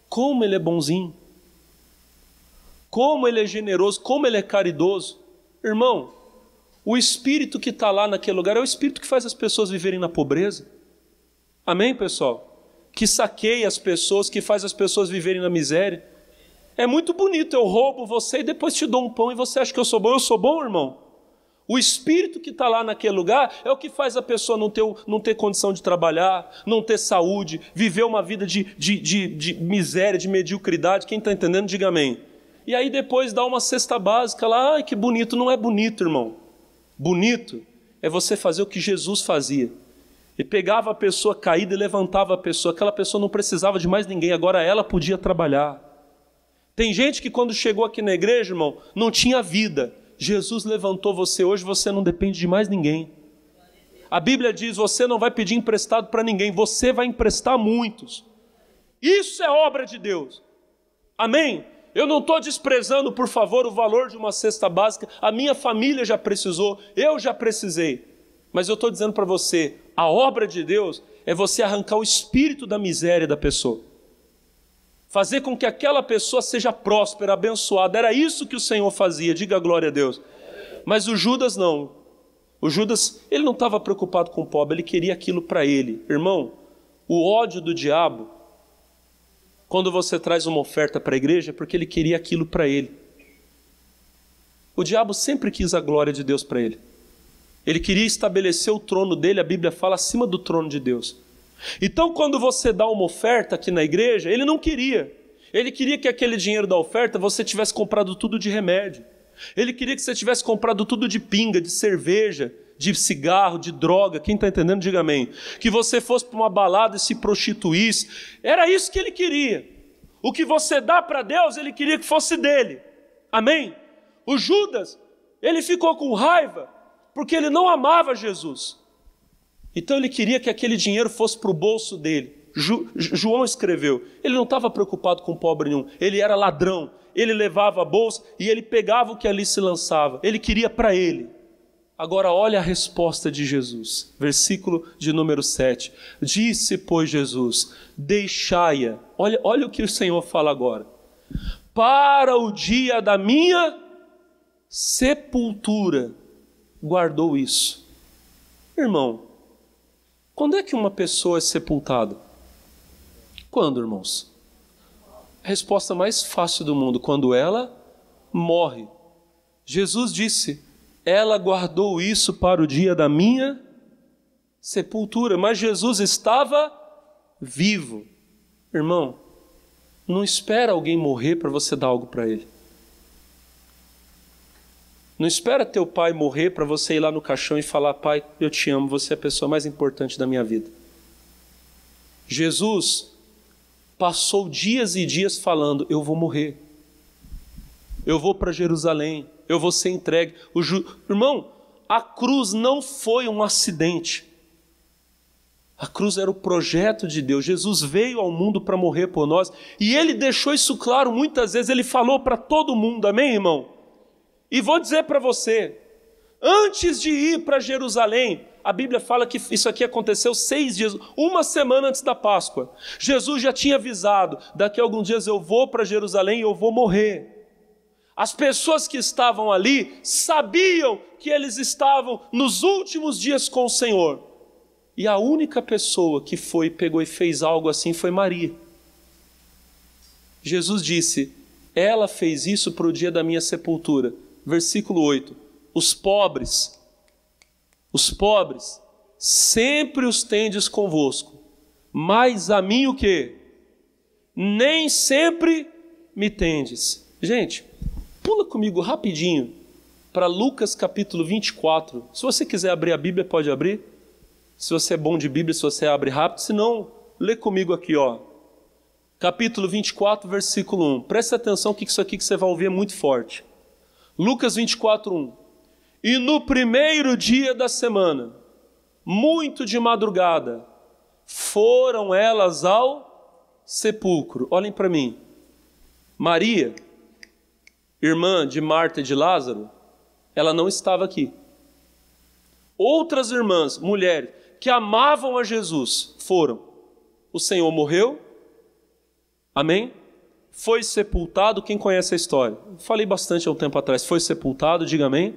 como ele é bonzinho, como ele é generoso, como ele é caridoso. Irmão, o espírito que está lá naquele lugar é o espírito que faz as pessoas viverem na pobreza. Amém, pessoal? Que saqueia as pessoas, que faz as pessoas viverem na miséria. É muito bonito, eu roubo você e depois te dou um pão e você acha que eu sou bom? Eu sou bom, irmão? O espírito que está lá naquele lugar é o que faz a pessoa não ter condição de trabalhar, não ter saúde, viver uma vida de miséria, de mediocridade. Quem está entendendo, diga amém. E aí depois dá uma cesta básica lá, ai que bonito. Não é bonito, irmão. Bonito é você fazer o que Jesus fazia. Ele pegava a pessoa caída e levantava a pessoa. Aquela pessoa não precisava de mais ninguém, agora ela podia trabalhar. Tem gente que quando chegou aqui na igreja, irmão, não tinha vida. Jesus levantou você hoje, você não depende de mais ninguém. A Bíblia diz, você não vai pedir emprestado para ninguém, você vai emprestar a muitos. Isso é obra de Deus. Amém? Eu não estou desprezando, por favor, o valor de uma cesta básica. A minha família já precisou, eu já precisei. Mas eu estou dizendo para você, a obra de Deus é você arrancar o espírito da miséria da pessoa. Fazer com que aquela pessoa seja próspera, abençoada. Era isso que o Senhor fazia, diga glória a Deus. Mas o Judas não. O Judas, ele não estava preocupado com o pobre, ele queria aquilo para ele. Irmão, o ódio do diabo, quando você traz uma oferta para a igreja, é porque ele queria aquilo para ele. O diabo sempre quis a glória de Deus para ele. Ele queria estabelecer o trono dele, a Bíblia fala, acima do trono de Deus. Então quando você dá uma oferta aqui na igreja, ele não queria. Ele queria que aquele dinheiro da oferta você tivesse comprado tudo de remédio. Ele queria que você tivesse comprado tudo de pinga, de cerveja, de cigarro, de droga. Quem está entendendo, diga amém. Que você fosse para uma balada e se prostituísse. Era isso que ele queria. O que você dá para Deus, ele queria que fosse dele. Amém? O Judas, ele ficou com raiva porque ele não amava Jesus. Então ele queria que aquele dinheiro fosse para o bolso dele. João escreveu, ele não estava preocupado com pobre nenhum, ele era ladrão, ele levava a bolsa e ele pegava o que ali se lançava, ele queria para ele. Agora olha a resposta de Jesus, versículo de número 7. Disse, pois, Jesus, deixai-a, olha o que o Senhor fala agora, para o dia da minha sepultura, guardou isso. Irmão, quando é que uma pessoa é sepultada? Quando, irmãos? A resposta mais fácil do mundo, quando ela morre. Jesus disse, ela guardou isso para o dia da minha sepultura, mas Jesus estava vivo. Irmão, não espera alguém morrer para você dar algo para ele. Não espera teu pai morrer para você ir lá no caixão e falar, pai, eu te amo, você é a pessoa mais importante da minha vida. Jesus passou dias e dias falando, eu vou morrer. Eu vou para Jerusalém, eu vou ser entregue. Irmão, a cruz não foi um acidente. A cruz era o projeto de Deus. Jesus veio ao mundo para morrer por nós. E ele deixou isso claro muitas vezes. Ele falou para todo mundo, amém, irmão? E vou dizer para você, antes de ir para Jerusalém, a Bíblia fala que isso aqui aconteceu 6 dias, uma semana antes da Páscoa. Jesus já tinha avisado, daqui a alguns dias eu vou para Jerusalém e eu vou morrer. As pessoas que estavam ali sabiam que eles estavam nos últimos dias com o Senhor. E a única pessoa que foi, pegou e fez algo assim foi Maria. Jesus disse, ela fez isso para o dia da minha sepultura. Versículo 8, os pobres, sempre os tendes convosco, mas a mim o quê? Nem sempre me tendes. Gente, pula comigo rapidinho para Lucas capítulo 24. Se você quiser abrir a Bíblia, pode abrir. Se você é bom de Bíblia, se você abre rápido, se não, lê comigo aqui, ó. Capítulo 24, versículo 1. Presta atenção que isso aqui que você vai ouvir é muito forte. Lucas 24, 1. E no primeiro dia da semana, muito de madrugada, foram elas ao sepulcro. Olhem para mim. Maria, irmã de Marta e de Lázaro, ela não estava aqui. Outras irmãs, mulheres, que amavam a Jesus, foram. O Senhor morreu, amém? Foi sepultado, quem conhece a história? Falei bastante há um tempo atrás, foi sepultado, diga amém.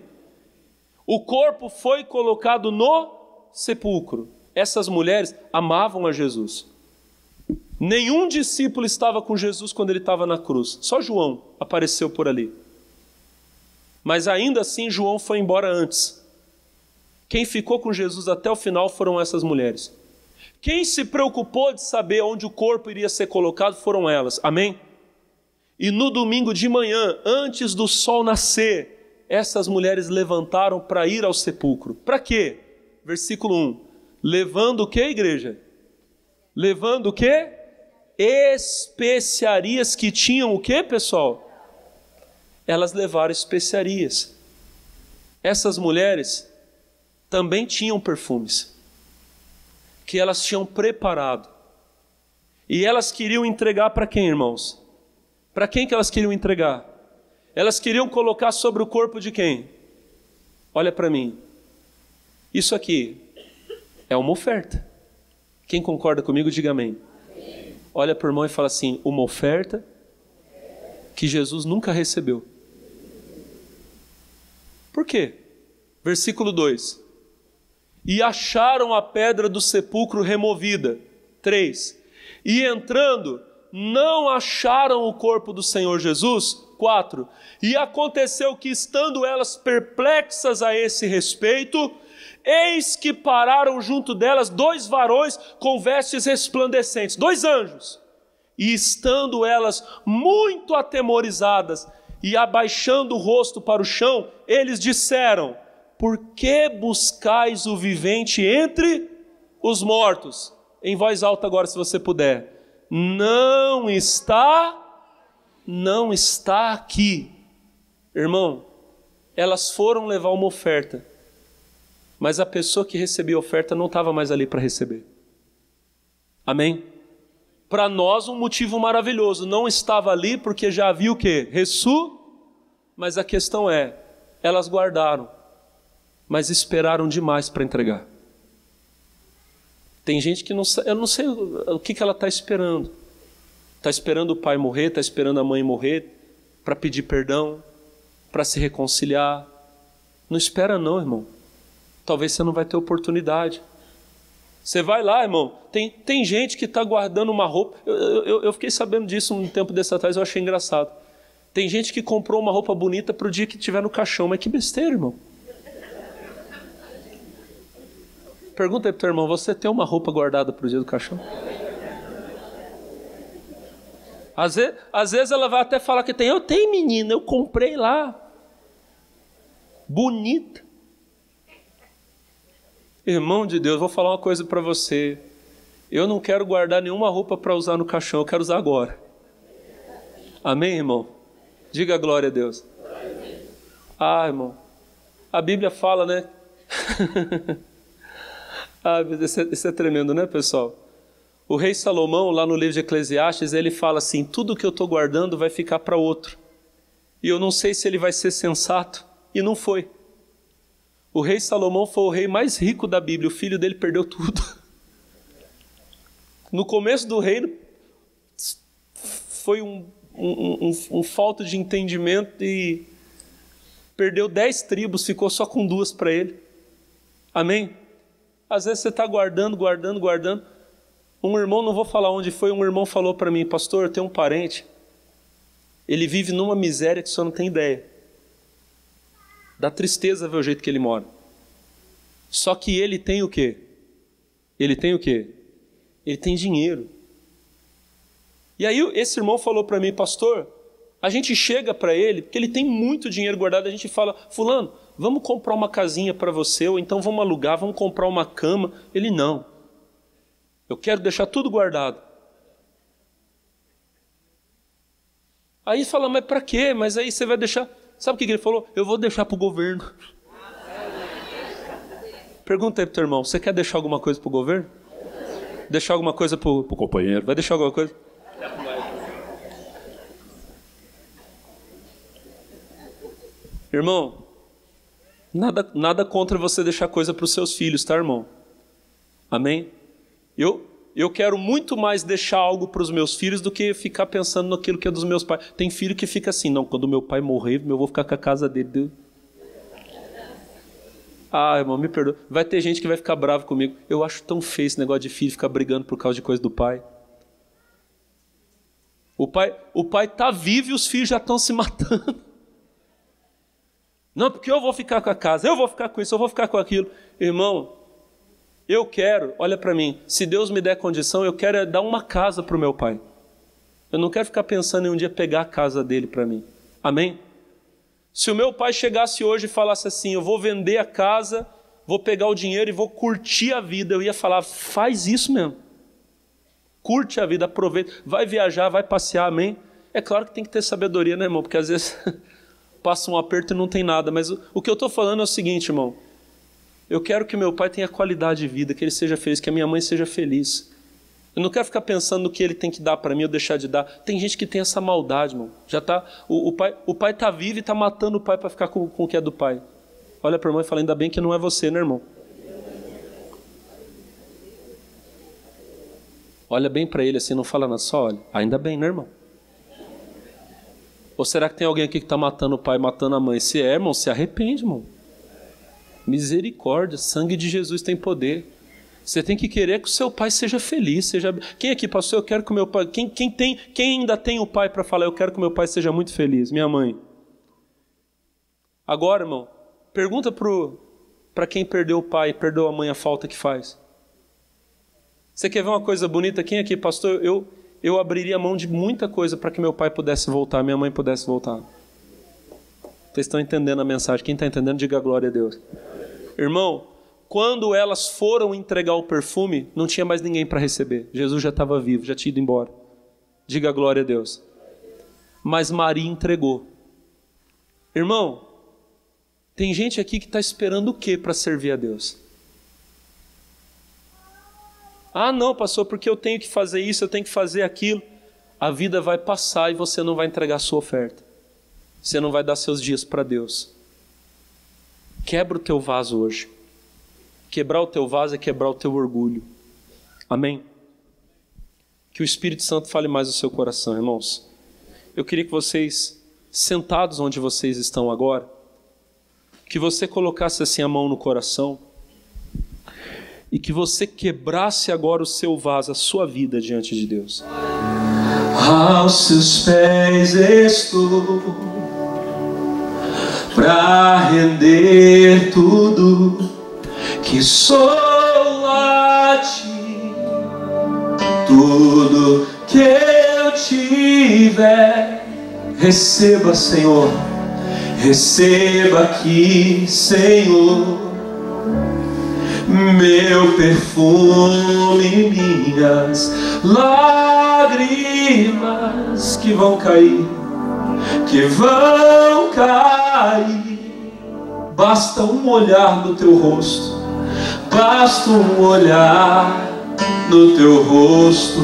O corpo foi colocado no sepulcro. Essas mulheres amavam a Jesus. Nenhum discípulo estava com Jesus quando ele estava na cruz. Só João apareceu por ali. Mas ainda assim João foi embora antes. Quem ficou com Jesus até o final foram essas mulheres. Quem se preocupou de saber onde o corpo iria ser colocado foram elas. Amém? E no domingo de manhã, antes do sol nascer, essas mulheres levantaram para ir ao sepulcro. Para quê? Versículo 1. Levando o que, igreja? Levando o que? Especiarias que tinham o que, pessoal? Elas levaram especiarias. Essas mulheres também tinham perfumes que elas tinham preparado. E elas queriam entregar para quem, irmãos? Para quem que elas queriam entregar? Elas queriam colocar sobre o corpo de quem? Olha para mim. Isso aqui é uma oferta. Quem concorda comigo, diga amém. Olha para o irmão e fala assim: uma oferta que Jesus nunca recebeu. Por quê? Versículo 2. E acharam a pedra do sepulcro removida. 3. E entrando, não acharam o corpo do Senhor Jesus. 4. E aconteceu que, estando elas perplexas a esse respeito, eis que pararam junto delas 2 varões com vestes resplandecentes, 2 anjos. E estando elas muito atemorizadas e abaixando o rosto para o chão, eles disseram: por que buscais o vivente entre os mortos? Em voz alta agora, se você puder. Não está aqui. Irmão, elas foram levar uma oferta, mas a pessoa que recebia a oferta não estava mais ali para receber. Amém? Para nós um motivo maravilhoso, não estava ali porque já havia o quê? Mas a questão é, elas guardaram, mas esperaram demais para entregar. Tem gente que não, eu não sei o que ela está esperando. Está esperando o pai morrer, está esperando a mãe morrer para pedir perdão, para se reconciliar. Não espera não, irmão. Talvez você não vai ter oportunidade. Você vai lá, irmão, tem gente que está guardando uma roupa. Eu fiquei sabendo disso um tempo desse atrás, eu achei engraçado. Tem gente que comprou uma roupa bonita para o dia que estiver no caixão, mas que besteira, irmão. Pergunta aí para o teu irmão, você tem uma roupa guardada para o dia do caixão? Às vezes ela vai até falar que tem. Eu tenho, menina, eu comprei lá. Bonita. Irmão de Deus, vou falar uma coisa para você. Eu não quero guardar nenhuma roupa para usar no caixão, eu quero usar agora. Amém, irmão? Diga glória a Deus. Ah, irmão, a Bíblia fala, né? Isso é tremendo, né, pessoal? O rei Salomão, lá no livro de Eclesiastes, ele fala assim: tudo que eu estou guardando vai ficar para outro. E eu não sei se ele vai ser sensato. E não foi. O rei Salomão foi o rei mais rico da Bíblia. O filho dele perdeu tudo. No começo do reino, foi um falta de entendimento e perdeu 10 tribos, ficou só com 2 para ele. Amém? Às vezes você está guardando. Um irmão, não vou falar onde foi, um irmão falou para mim: pastor, eu tenho um parente, ele vive numa miséria que o senhor não tem ideia. Dá tristeza ver o jeito que ele mora. Só que ele tem o quê? Ele tem dinheiro. E aí esse irmão falou para mim: pastor, a gente chega para ele, porque ele tem muito dinheiro guardado, a gente fala: fulano, vamos comprar uma casinha para você, ou então vamos alugar, vamos comprar uma cama. Ele: não, eu quero deixar tudo guardado. Aí fala: mas para quê? Mas aí você vai deixar... Sabe o que ele falou? Eu vou deixar para o governo. Pergunta aí para o teu irmão: você quer deixar alguma coisa para o governo? Deixar alguma coisa para o companheiro? Vai deixar alguma coisa? Irmão, nada contra você deixar coisa para os seus filhos, tá, irmão? Amém? Eu quero muito mais deixar algo para os meus filhos do que ficar pensando naquilo que é dos meus pais. Tem filho que fica assim: não, quando meu pai morrer, eu vou ficar com a casa dele. Ah, irmão, me perdoa. Vai ter gente que vai ficar bravo comigo. Eu acho tão feio esse negócio de filho ficar brigando por causa de coisa do pai. O pai tá vivo e os filhos já estão se matando. Não, porque eu vou ficar com a casa, eu vou ficar com isso, eu vou ficar com aquilo. Irmão, eu quero, olha para mim, se Deus me der condição, eu quero dar uma casa para o meu pai. Eu não quero ficar pensando em um dia pegar a casa dele para mim. Amém? Se o meu pai chegasse hoje e falasse assim, eu vou vender a casa, vou pegar o dinheiro e vou curtir a vida, eu ia falar, faz isso mesmo. Curte a vida, aproveita, vai viajar, vai passear, amém? É claro que tem que ter sabedoria, né, irmão? Porque às vezes passa um aperto e não tem nada. Mas o que eu estou falando é o seguinte, irmão. Eu quero que meu pai tenha qualidade de vida, que ele seja feliz, que a minha mãe seja feliz. Eu não quero ficar pensando no que ele tem que dar para mim ou deixar de dar. Tem gente que tem essa maldade, irmão. Já tá, o pai está vivo e está matando o pai para ficar com o que é do pai. Olha para a irmã e fala, ainda bem que não é você, né, irmão? Olha bem para ele assim, não fala nada, só olha. Ainda bem, né, irmão? Ou será que tem alguém aqui que está matando o pai, matando a mãe? Se é, irmão, se arrepende, irmão. Misericórdia, sangue de Jesus tem poder. Você tem que querer que o seu pai seja feliz. Quem aqui, pastor, eu quero que o meu pai... Quem ainda tem o pai para falar, eu quero que o meu pai seja muito feliz? Minha mãe. Agora, irmão, pergunta para quem perdeu o pai, perdeu a mãe, a falta que faz. Você quer ver uma coisa bonita? Quem aqui, pastor, eu abriria mão de muita coisa para que meu pai pudesse voltar, minha mãe pudesse voltar. Vocês estão entendendo a mensagem? Quem está entendendo, diga glória a Deus. Irmão, quando elas foram entregar o perfume, não tinha mais ninguém para receber. Jesus já estava vivo, já tinha ido embora. Diga glória a Deus. Mas Maria entregou. Irmão, tem gente aqui que está esperando o quê para servir a Deus? Ah, não, pastor, porque eu tenho que fazer isso, eu tenho que fazer aquilo. A vida vai passar e você não vai entregar a sua oferta. Você não vai dar seus dias para Deus. Quebra o teu vaso hoje. Quebrar o teu vaso é quebrar o teu orgulho. Amém? Que o Espírito Santo fale mais no seu coração, irmãos. Eu queria que vocês, sentados onde vocês estão agora, que você colocasse assim a mão no coração e que você quebrasse agora o seu vaso, a sua vida diante de Deus. Aos seus pés estou, para render tudo que sou a ti, tudo que eu tiver. Receba, Senhor, receba aqui, Senhor, meu perfume, minhas lágrimas que vão cair, basta um olhar no teu rosto, basta um olhar no teu rosto.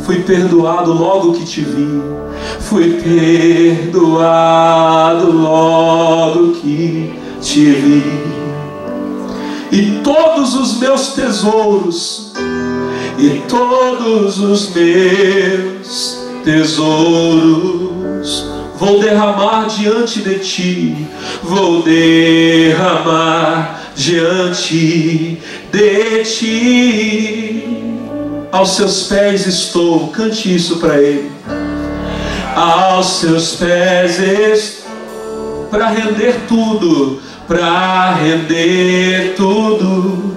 Fui perdoado logo que te vi, fui perdoado logo que te vi. E todos os meus tesouros, e todos os meus tesouros vou derramar diante de ti, vou derramar diante de ti. Aos seus pés estou, cante isso para ele. Aos seus pés estou, para render tudo, para render tudo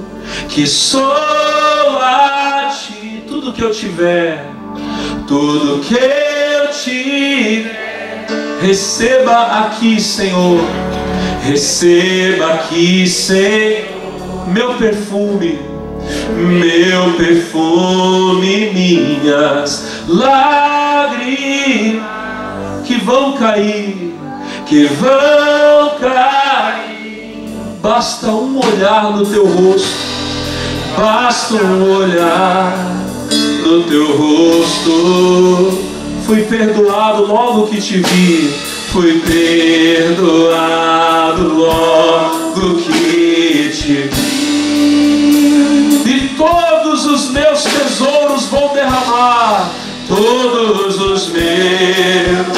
que sou a ti. Tudo que eu tiver, tudo que eu tiver, receba aqui, Senhor, receba aqui, Senhor, meu perfume, minhas lágrimas que vão cair, basta um olhar no teu rosto, basta um olhar no teu rosto. Fui perdoado logo que te vi, fui perdoado logo que te vi. E todos os meus tesouros vou derramar, todos os meus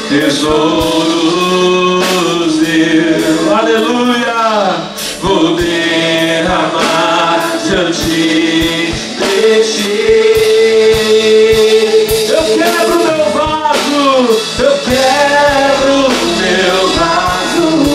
tesouros eu, aleluia, vou derramar diante de ti. Eu quebro meu vaso, eu quebro meu vaso.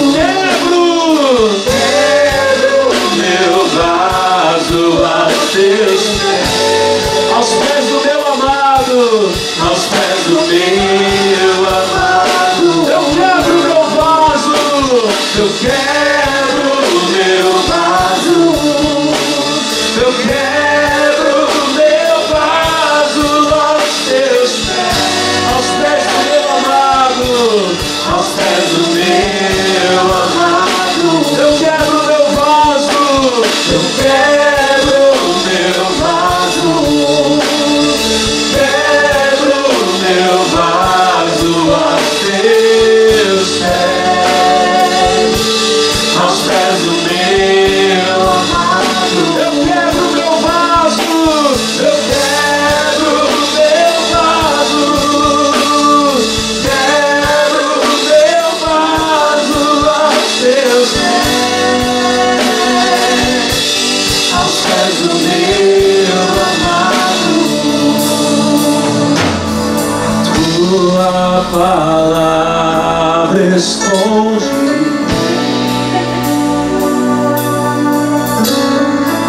tua palavra esconde,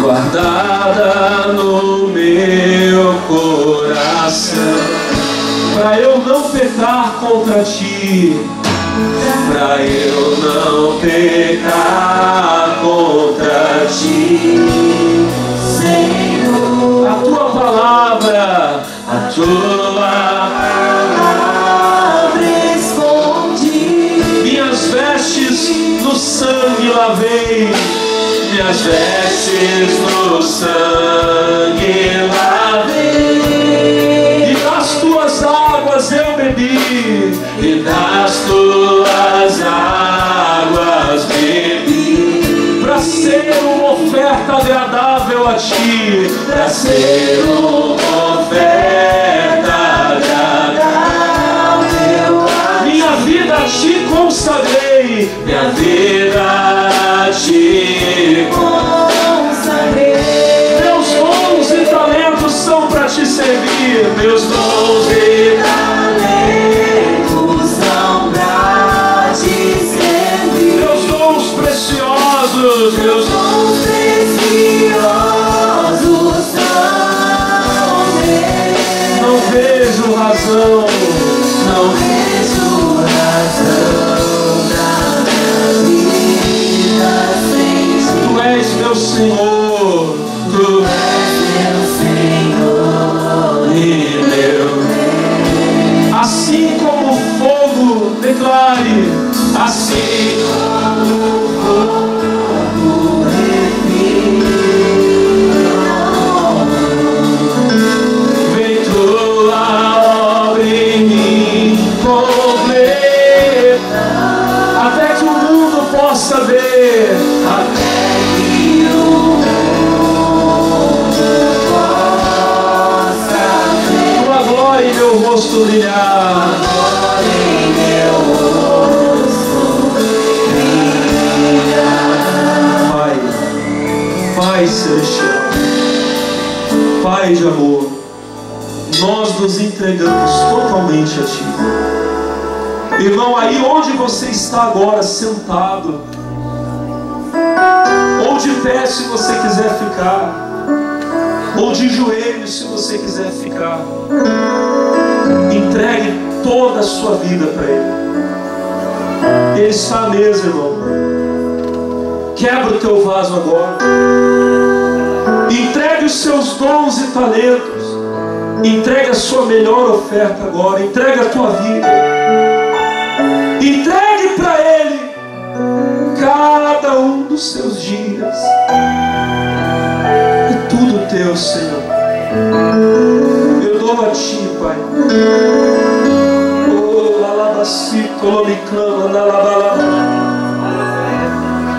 guardada no meu coração, pra eu não pecar contra ti, pra eu não pecar contra ti, Senhor. A tua palavra escondi, minhas vestes no sangue lavei, minhas vestes no sangue lavei, e das tuas águas eu bebi, e das tuas águas bebi, pra ser uma oferta agradável a ti, pra ser uma oferta agradável a ti. Minha vida a ti consagrei, minha vida a ti consagrei. Meus dons e talentos são para te servir, meus dons e talentos são para te servir. Meus dons preciosos, meus dons preciosos são meus. Não vejo razão, não vejo razão na minha vida. Tu és meu Senhor, tu és meu Senhor e meu Rei. Assim como o fogo, declare, assim como o fogo refina, vem tua obra em mim completa, até que o mundo possa ver, até que o mundo possa ver tua glória em meu rosto brilhar, glória em meu rosto brilhar. Pai celestial, Pai de amor, nós nos entregamos totalmente a ti. Irmão, aí onde você está agora sentado, ou de pé se você quiser ficar, ou de joelhos se você quiser ficar, entregue toda a sua vida para Ele. Ele está à mesa, irmão. Quebra o teu vaso agora, entregue os seus dons e talentos, entregue a sua melhor oferta agora, entregue a tua vida, entregue para Ele cada um dos seus dias. É tudo teu, Senhor. Eu dou a ti, Pai. Oh, alabacito, lomiclama, nalabalaba.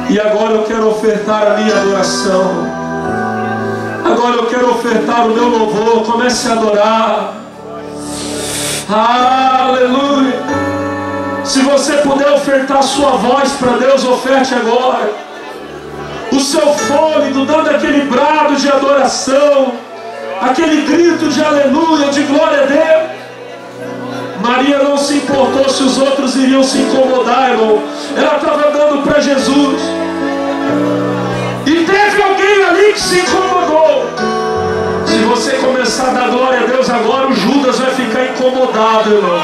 E agora eu quero ofertar a minha adoração. Agora eu quero ofertar o meu louvor. Comece a adorar. Aleluia. Se você puder ofertar sua voz para Deus, oferte agora. O seu fôlego, dando aquele brado de adoração, aquele grito de aleluia, de glória a Deus. Maria não se importou se os outros iriam se incomodar, irmão. Ela estava dando para Jesus. E teve alguém ali que se incomodou. Se você começar a dar glória a Deus agora, o Judas vai ficar incomodado, irmão.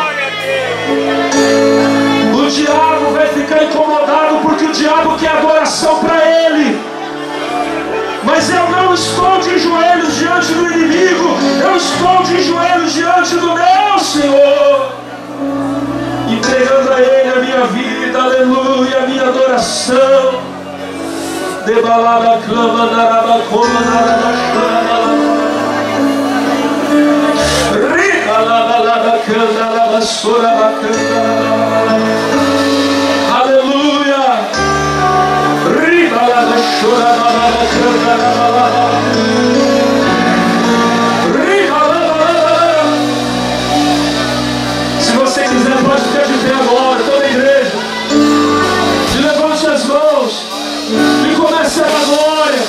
O diabo vai ficar incomodado, porque o diabo quer adoração para ele. Mas eu não estou de joelhos diante do inimigo, eu estou de joelhos diante do meu Senhor, entregando a Ele a minha vida, aleluia, a minha adoração. Debalada clama narabacoma narabacama, ribalada canta labassora bacana, aleluia. Ribalada chora bacana, se você quiser pode ficar de pé agora, toda a igreja. Se levante as mãos e comece a dar glória.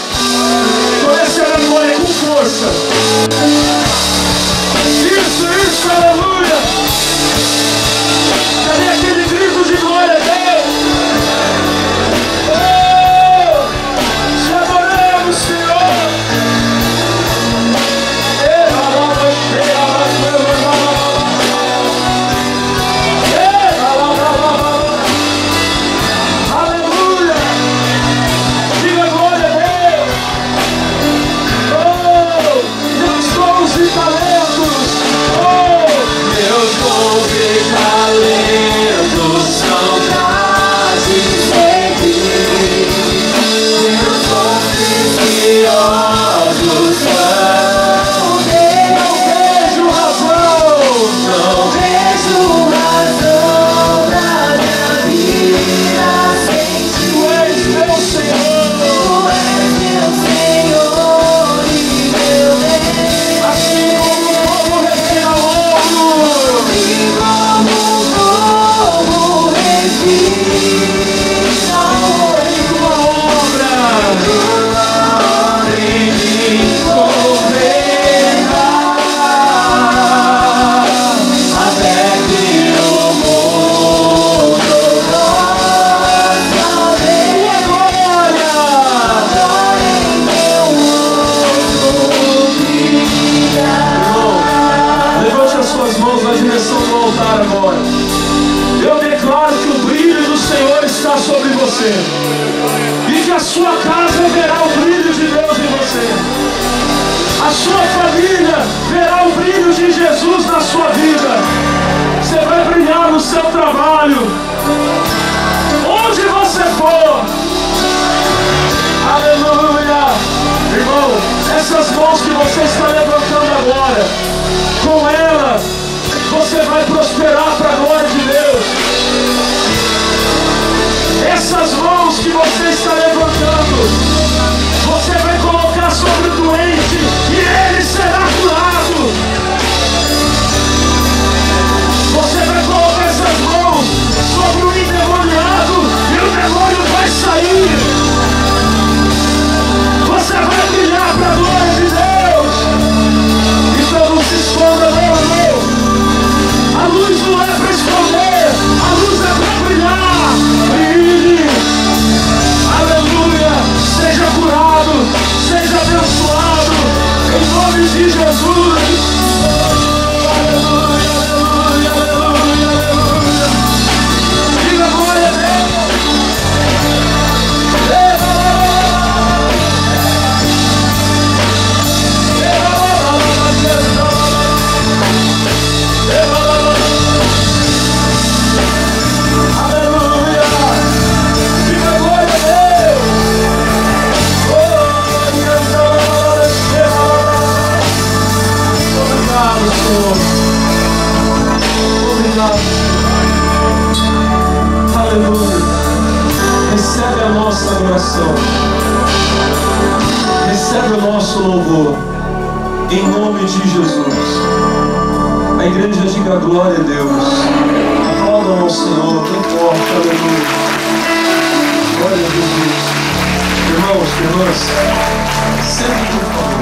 Comece a dar glória com força. Isso, aleluia. direção do altar agora. Eu declaro que o brilho do Senhor está sobre você. E que a sua casa verá o brilho de Deus em você. A sua família verá o brilho de Jesus na sua vida. Você vai brilhar no seu trabalho. Onde você for. Aleluia. Irmão, essas mãos que você está levantando agora, com ela, você vai prosperar para a glória de Deus. Essas mãos que você está levantando, você vai colocar sobre o doente e ele será curado. Você vai colocar essas mãos sobre o endemoniado e o demônio vai sair. Você vai brilhar para a glória de Deus. Então não se esconda, não. A luz não é para esconder, a luz é para brilhar. Brilhe. Aleluia. Seja curado, seja abençoado, em nome de Jesus. Aleluia, aleluia, aleluia, aleluia. Diga glória a Deus. Obrigado, Senhor. Aleluia. Recebe a nossa adoração. Recebe o nosso louvor. Em nome de Jesus. A igreja diga glória a Deus. Aplaudam ao Senhor. Bem forte. Aleluia. Glória a Jesus. Irmãos, irmãs, sempre por favor.